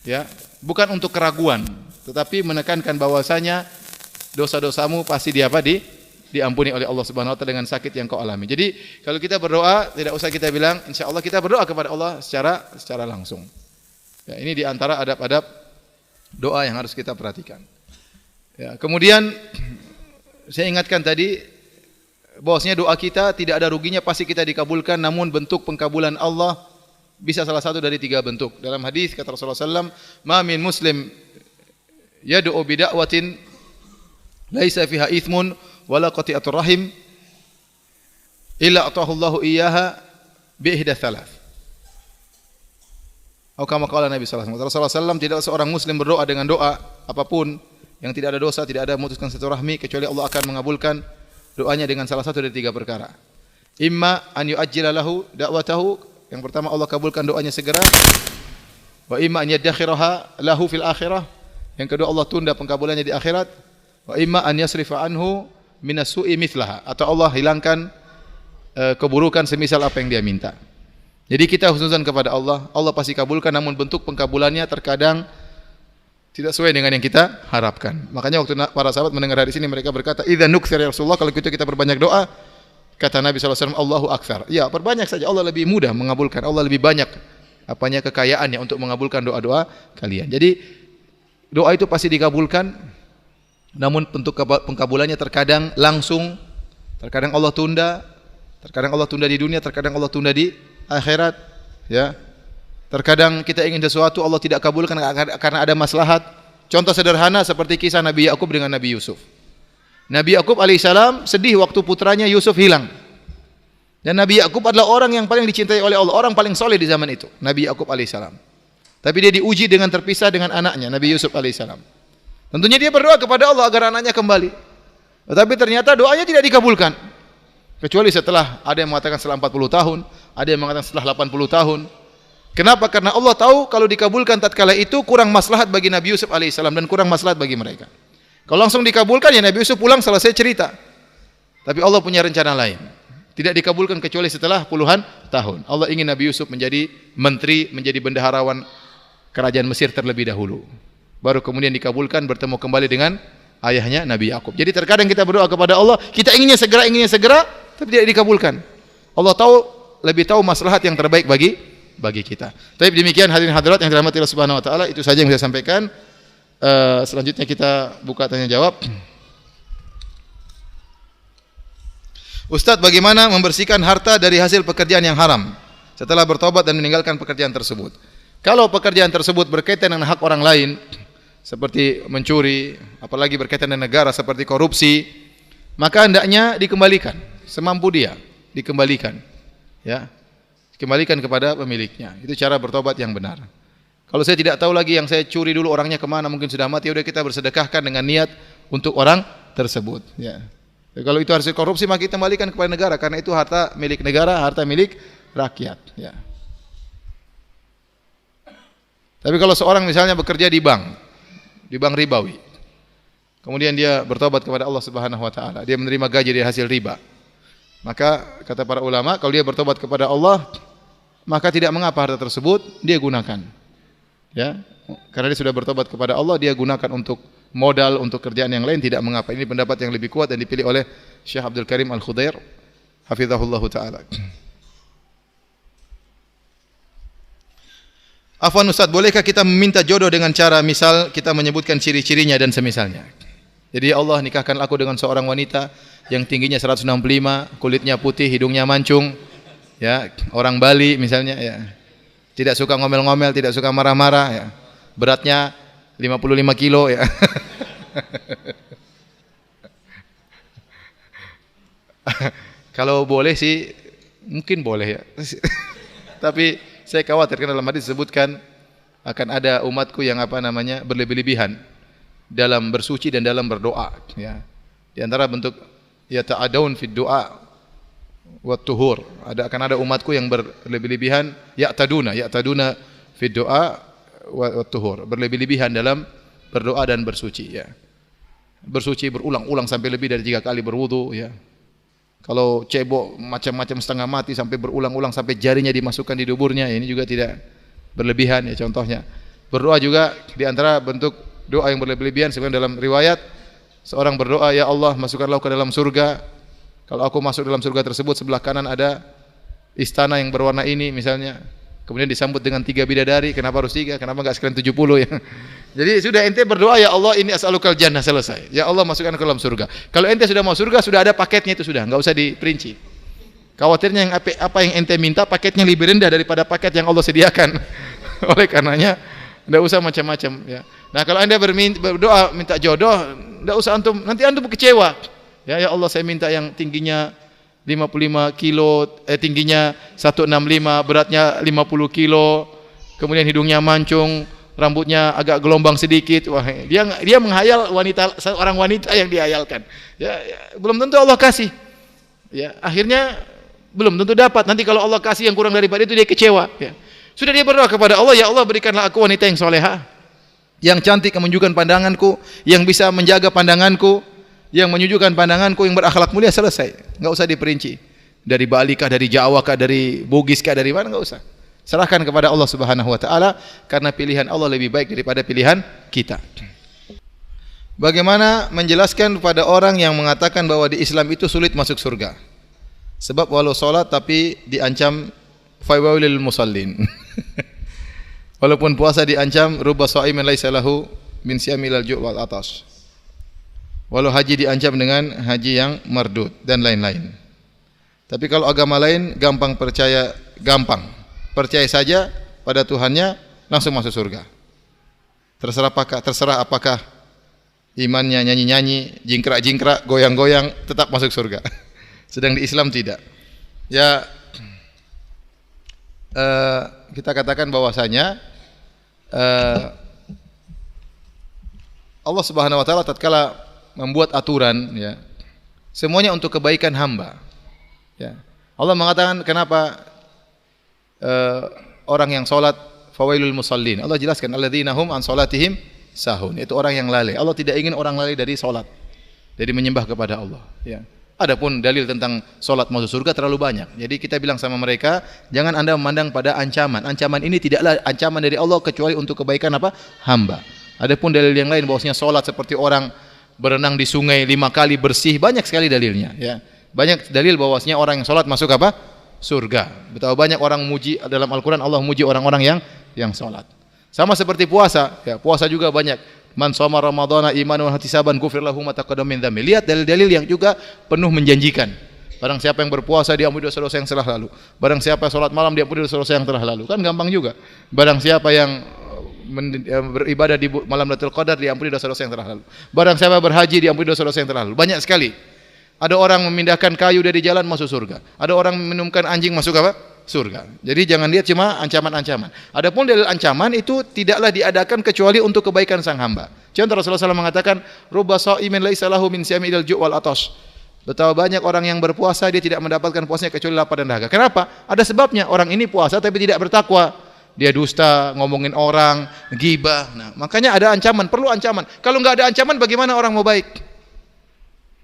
Ya, bukan untuk keraguan, tetapi menekankan bahwasanya dosa-dosamu pasti diampuni oleh Allah Subhanahu wa taala dengan sakit yang kau alami. Jadi kalau kita berdoa tidak usah kita bilang insyaallah, kita berdoa kepada Allah secara langsung. Ya, ini di antara adab-adab doa yang harus kita perhatikan. Ya, kemudian saya ingatkan tadi bahwasanya doa kita tidak ada ruginya, pasti kita dikabulkan, namun bentuk pengkabulan Allah bisa salah satu dari 3 bentuk. Dalam hadis kata Rasulullah SAW, "Ma min muslim yad'u bi da'watin laisa fiha ithmun wala qati'atur rahim illa atahu Allahu iyyaha bi ihda thalath." Atau kama qala Nabi sallallahu alaihi wasallam. Rasulullah SAW, tidak seorang muslim berdoa dengan doa apapun yang tidak ada dosa, tidak ada memutuskan silaturahmi, kecuali Allah akan mengabulkan doanya dengan salah satu dari 3 perkara. Imma an yu'ajjila lahu da'watahu, yang pertama Allah kabulkan doanya segera. Wa imma an yadakhiraha lahu fil akhirah, yang kedua Allah tunda pengkabulannya di akhirat. Wa imma an yasrifa anhu minas su'i mithlaha, atau Allah hilangkan keburukan semisal apa yang dia minta. Jadi kita husnuzan kepada Allah, Allah pasti kabulkan, namun bentuk pengkabulannya terkadang Tidak sesuai dengan yang kita harapkan. Makanya waktu para sahabat mendengar hadis ini mereka berkata, "Idza nukthir ya Rasulullah," kalau gitu kita perbanyak doa. Kata Nabi SAW, Allahu akthar. Ya, perbanyak saja. Allah lebih mudah mengabulkan. Allah lebih banyak kekayaannya untuk mengabulkan doa-doa kalian. Jadi doa itu pasti dikabulkan. Namun bentuk pengkabulannya terkadang langsung, terkadang Allah tunda, terkadang Allah tunda di dunia, terkadang Allah tunda di akhirat, ya. Terkadang kita ingin sesuatu Allah tidak kabulkan karena ada maslahat. Contoh sederhana seperti kisah Nabi Yakub dengan Nabi Yusuf. Nabi Yakub alaihissalam sedih waktu putranya Yusuf hilang. Dan Nabi Yakub adalah orang yang paling dicintai oleh Allah, orang paling soleh di zaman itu, Nabi Yakub alaihissalam. Tapi dia diuji dengan terpisah dengan anaknya, Nabi Yusuf alaihissalam. Tentunya dia berdoa kepada Allah agar anaknya kembali. Tetapi ternyata doanya tidak dikabulkan. Kecuali setelah, ada yang mengatakan setelah 40 tahun, ada yang mengatakan setelah 80 tahun. Kenapa? Karena Allah tahu kalau dikabulkan tatkala itu kurang maslahat bagi Nabi Yusuf alaihissalam dan kurang maslahat bagi mereka. Kalau langsung dikabulkan ya Nabi Yusuf pulang selesai cerita. Tapi Allah punya rencana lain. Tidak dikabulkan kecuali setelah puluhan tahun. Allah ingin Nabi Yusuf menjadi menteri, menjadi bendaharawan kerajaan Mesir terlebih dahulu. Baru kemudian dikabulkan bertemu kembali dengan ayahnya Nabi Yakub. Jadi terkadang kita berdoa kepada Allah, kita inginnya segera, tapi tidak dikabulkan. Allah lebih tahu maslahat yang terbaik bagi kita. Tapi demikian hadirin hadirat yang dirahmati Allah Subhanahu wa taala, itu saja yang saya sampaikan. Selanjutnya kita buka tanya jawab. Ustaz, bagaimana membersihkan harta dari hasil pekerjaan yang haram setelah bertobat dan meninggalkan pekerjaan tersebut? Kalau pekerjaan tersebut berkaitan dengan hak orang lain seperti mencuri, apalagi berkaitan dengan negara seperti korupsi, maka hendaknya dikembalikan semampu dia, dikembalikan, ya. Kembalikan kepada pemiliknya. Itu cara bertobat yang benar. Kalau saya tidak tahu lagi yang saya curi dulu orangnya kemana, mungkin sudah mati, udah kita bersedekahkan dengan niat untuk orang tersebut. Ya. Kalau itu hasil korupsi, maka kita kembalikan kepada negara, karena itu harta milik negara, harta milik rakyat. Ya. Tapi kalau seorang misalnya bekerja di bank ribawi, kemudian dia bertobat kepada Allah Subhanahu Wa Taala, dia menerima gaji dari hasil riba. Maka kata para ulama, kalau dia bertobat kepada Allah, maka tidak mengapa harta tersebut dia gunakan. Ya, karena dia sudah bertobat kepada Allah, dia gunakan untuk modal, untuk kerjaan yang lain, tidak mengapa. Ini pendapat yang lebih kuat dan dipilih oleh Syekh Abdul Karim Al-Khudair, hafizahullah taala. Afwan Ustaz, bolehkah kita meminta jodoh dengan cara misal kita menyebutkan ciri-cirinya dan semisalnya? Jadi Allah nikahkan aku dengan seorang wanita yang tingginya 165, kulitnya putih, hidungnya mancung, ya, orang Bali misalnya, ya. Tidak suka ngomel-ngomel, tidak suka marah-marah, ya. Beratnya 55 kilo, ya. Kalau boleh sih, mungkin boleh, ya. Tapi saya khawatir karena dalam hadis disebutkan akan ada umatku yang berlebih-lebihan dalam bersuci dan dalam berdoa, ya. Di antara bentuk yata'adawun fid du'a wa tuhur, akan ada umatku yang berlebih-lebihan, ya'taduna fid du'a wa tuhur, berlebih-lebihan dalam berdoa dan bersuci, ya. Bersuci berulang-ulang sampai lebih dari 3 kali berwudu, ya. Kalau cebok macam-macam setengah mati sampai berulang-ulang sampai jarinya dimasukkan di duburnya, ini juga tidak berlebihan, ya, contohnya. Berdoa juga di antara bentuk doa yang berlebihan. Sebenarnya dalam riwayat seorang berdoa, ya Allah, masukkanlah ke dalam surga. Kalau aku masuk dalam surga tersebut, sebelah kanan ada istana yang berwarna ini misalnya. Kemudian disambut dengan 3 bidadari. Kenapa harus 3? Kenapa enggak sekalian 70, ya? Jadi sudah ente berdoa, ya Allah, ini as'alukal jannah, selesai. Ya Allah, masukkan ke dalam surga. Kalau ente sudah mau surga, sudah ada paketnya itu, sudah, enggak usah diperinci. Khawatirnya yang apa yang ente minta paketnya lebih rendah daripada paket yang Allah sediakan. Oleh karenanya enggak usah macam-macam, ya. Nah, kalau Anda berdoa minta jodoh, enggak usah nanti antum kecewa. Ya Allah, saya minta yang tingginya 55 kilo, tingginya 165, beratnya 50 kilo, kemudian hidungnya mancung, rambutnya agak gelombang sedikit. Wah, dia menghayal seorang wanita yang dihayalkan. Ya, belum tentu Allah kasih. Ya, akhirnya belum tentu dapat. Nanti kalau Allah kasih yang kurang daripada itu, dia kecewa, ya. Sudah dia berdoa kepada Allah, ya Allah, berikanlah aku wanita yang soleha, yang cantik, yang menunjukkan pandanganku, yang bisa menjaga pandanganku, yang menyejukkan pandanganku, yang berakhlak mulia, selesai. Enggak usah diperinci. Dari Bali kah, dari Jawa kah, dari Bugis kah, dari mana, enggak usah. Serahkan kepada Allah Subhanahu wa taala karena pilihan Allah lebih baik daripada pilihan kita. Bagaimana menjelaskan kepada orang yang mengatakan bahwa di Islam itu sulit masuk surga? Sebab walau salat tapi diancam fawailil musallin. Walaupun puasa diancam rubba shaimin laisa lahu min siyamil ju' wal atash. Walau haji diancam dengan haji yang mardud dan lain-lain. Tapi kalau agama lain gampang percaya, gampang. Percaya saja pada Tuhannya langsung masuk surga. Terserah apakah imannya nyanyi-nyanyi, jingkrak-jingkrak, goyang-goyang tetap masuk surga. Sedang di Islam tidak. Ya kita katakan bahwasanya Allah Subhanahu wa taala tatkala membuat aturan ya, semuanya untuk kebaikan hamba. Ya. Allah mengatakan kenapa orang yang salat fawailul musallin. Allah jelaskan alladzina hum an salatihim sahun. Itu orang yang lalai. Allah tidak ingin orang lalai dari salat. Dari menyembah kepada Allah, ya. Adapun dalil tentang salat masuk surga terlalu banyak. Jadi kita bilang sama mereka, jangan Anda memandang pada ancaman. Ancaman ini tidaklah ancaman dari Allah kecuali untuk kebaikan apa? Hamba. Adapun dalil yang lain bahwasanya salat seperti orang berenang di sungai 5 kali bersih, banyak sekali dalilnya, ya. Banyak dalil bahwasanya orang yang salat masuk apa? Surga. Betapa banyak orang muji dalam Al-Qur'an, Allah muji orang-orang yang salat. Sama seperti puasa, ya, puasa juga banyak. Man shoma ramadhana imanan wa ihtisaban ghufir lahu ma taqaddama min dzambi. Lihat dalil-dalil yang juga penuh menjanjikan. Barang siapa yang berpuasa diampuni dosa-dosa yang telah lalu. Barang siapa salat malam diampuni dosa-dosa yang telah lalu. Kan gampang juga. Barang siapa yang beribadah di malam Lailatul Qadar diampuni dosa-dosa yang telah lalu. Barang siapa berhaji diampuni dosa-dosa yang telah lalu. Banyak sekali. Ada orang memindahkan kayu dari jalan masuk surga. Ada orang minumkan anjing masuk apa? Surga. Jadi jangan lihat cuma ancaman-ancaman. Adapun dalil ancaman itu tidaklah diadakan kecuali untuk kebaikan sang hamba. Contoh Rasulullah SAW mengatakan, "Rubba shaimin laisa lahu min siyamil ju' wal atash." Betapa banyak orang yang berpuasa dia tidak mendapatkan puasanya kecuali lapar dan dahaga. Kenapa? Ada sebabnya. Orang ini puasa tapi tidak bertakwa. Dia dusta, ngomongin orang, ghibah. Nah, makanya ada ancaman, perlu ancaman. Kalau enggak ada ancaman bagaimana orang mau baik?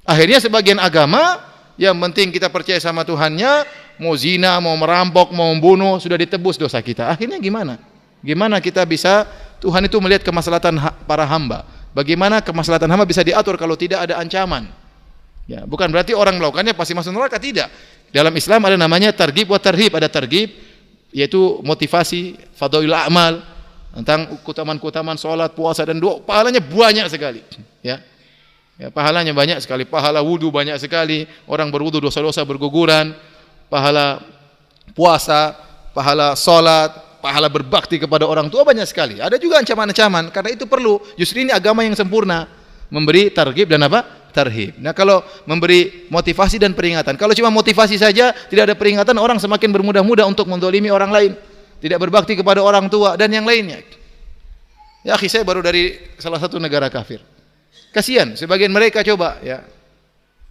Akhirnya sebagian agama yang penting kita percaya sama Tuhannya, mau zina, mau merampok, mau membunuh, sudah ditebus dosa kita. Akhirnya gimana? Gimana kita bisa, Tuhan itu melihat kemaslahatan para hamba. Bagaimana kemaslahatan hamba bisa diatur kalau tidak ada ancaman? Ya, bukan berarti orang melakukannya pasti masuk neraka, tidak. Dalam Islam ada namanya targhib wa tarhib. Ada targhib, yaitu motivasi, fadailul a'mal, tentang keutamaan-keutamaan salat, puasa dan doa, pahalanya banyak sekali. Ya. Ya, pahalanya banyak sekali, pahala wudu banyak sekali, orang berwudu dosa-dosa berguguran, pahala puasa, pahala salat, pahala berbakti kepada orang tua banyak sekali. Ada juga ancaman-ancaman, karena itu perlu. Justru ini agama yang sempurna, memberi targhib dan apa? Tarhib. Nah, kalau memberi motivasi dan peringatan, kalau cuma motivasi saja, tidak ada peringatan, orang semakin bermudah-mudah untuk mendolimi orang lain, tidak berbakti kepada orang tua dan yang lainnya. Ya, akhi, saya baru dari salah satu negara kafir. Kasihan, sebagian mereka coba ya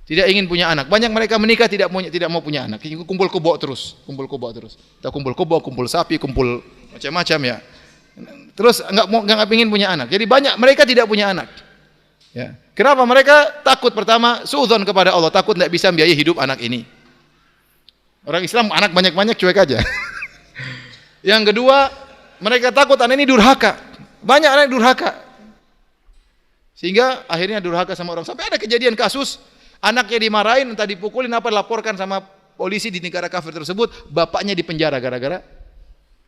tidak ingin punya anak. Banyak mereka menikah tidak mau punya anak. Kumpul kebo terus. Kita kumpul kebo, kumpul sapi, kumpul macam-macam ya. Terus enggak ingin punya anak. Jadi banyak mereka tidak punya anak. Ya. Kenapa? Mereka takut, pertama suudzon kepada Allah, takut tidak bisa biayai hidup anak ini. Orang Islam anak banyak-banyak cuek aja. Yang kedua, mereka takut anak ini durhaka. Banyak anak durhaka. Sehingga akhirnya durhaka sama orang. Sampai ada kejadian kasus anaknya dimarahin, entah dipukulin apa, dilaporkan sama polisi di negara kafir tersebut, bapaknya dipenjara gara-gara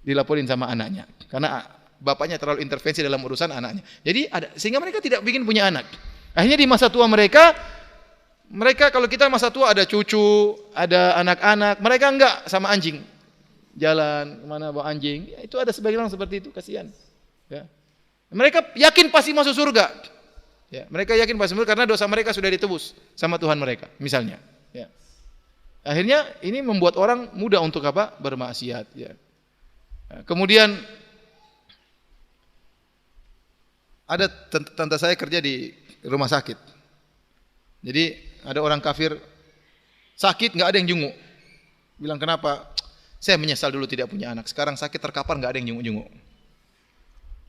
dilaporin sama anaknya. Karena bapaknya terlalu intervensi dalam urusan anaknya. Jadi sehingga mereka tidak ingin punya anak. Akhirnya di masa tua mereka kalau kita masa tua ada cucu, ada anak-anak, mereka enggak sama anjing. Jalan kemana bawa anjing. Ya, itu ada sebagian orang seperti itu, kasihan. Ya. Mereka yakin pasti masuk surga. Ya, mereka yakin pasti karena dosa mereka sudah ditebus sama Tuhan mereka, misalnya. Ya. Akhirnya ini membuat orang mudah untuk apa? Bermaksiat. Ya. Kemudian ada tante saya kerja di rumah sakit. Jadi ada orang kafir sakit, nggak ada yang jenguk. Bilang kenapa? Saya menyesal dulu tidak punya anak. Sekarang sakit terkapar, nggak ada yang jenguk-jenguk.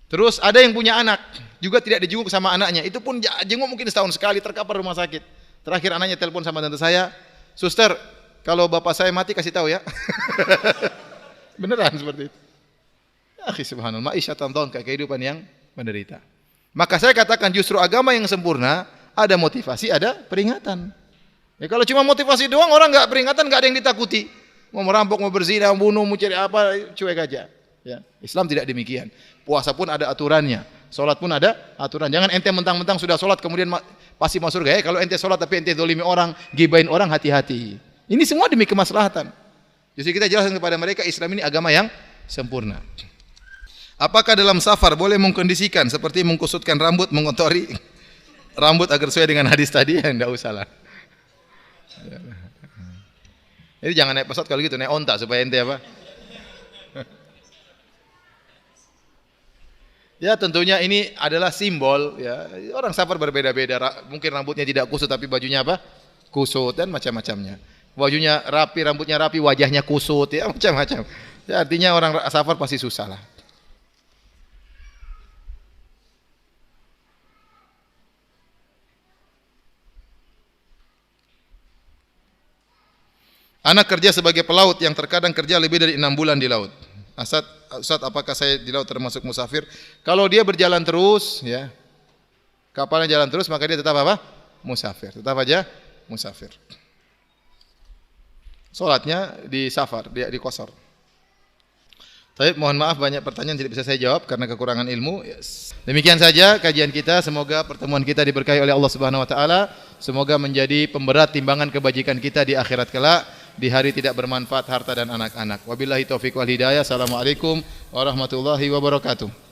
Terus ada yang punya anak, juga tidak dijenguk sama anaknya. Itu pun jenguk mungkin setahun sekali, terkapar rumah sakit. Terakhir anaknya telepon sama tante saya, "Suster, kalau bapak saya mati kasih tahu ya." Beneran seperti itu. Akhi subhanallah, ma'isyatan dhanka, kehidupan yang menderita. Maka saya katakan justru agama yang sempurna ada motivasi, ada peringatan. Ya kalau cuma motivasi doang, orang enggak peringatan, enggak ada yang ditakuti. Mau merampok, mau berzina, mau bunuh, mau cari apa, cuek aja. Ya, Islam tidak demikian. Puasa pun ada aturannya, salat pun ada aturan. Jangan ente mentang-mentang sudah salat kemudian pasti masuk surga. Kalau ente salat tapi ente zalimi orang, gibain orang, hati-hati. Ini semua demi kemaslahatan. Jadi kita jelaskan kepada mereka Islam ini agama yang sempurna. Apakah dalam safar boleh mengkondisikan seperti mengkusutkan rambut, mengotori rambut agar sesuai dengan hadis tadi? Ya, enggak usah lah. Jadi jangan naik pesawat kalau gitu, naik onta supaya ente apa? Ya tentunya ini adalah simbol ya. Orang safar berbeda-beda. Mungkin rambutnya tidak kusut tapi bajunya apa? Kusut dan macam-macamnya. Bajunya rapi, rambutnya rapi, wajahnya kusut ya macam-macam. Ya, artinya orang safar pasti susah lah. Anak kerja sebagai pelaut yang terkadang kerja lebih dari 6 bulan di laut. Ustaz, apakah saya di laut termasuk musafir? Kalau dia berjalan terus, ya, kapalnya jalan terus, maka dia tetap apa? Musafir. Tetap aja musafir. Salatnya di safar, di qasar. Tapi mohon maaf banyak pertanyaan tidak bisa saya jawab karena kekurangan ilmu. Demikian saja kajian kita. Semoga pertemuan kita diberkahi oleh Allah Subhanahu wa taala. Semoga menjadi pemberat timbangan kebajikan kita di akhirat kelak, di hari tidak bermanfaat harta dan anak-anak. Wabillahi taufiq wal hidayah. Assalamualaikum warahmatullahi wabarakatuh.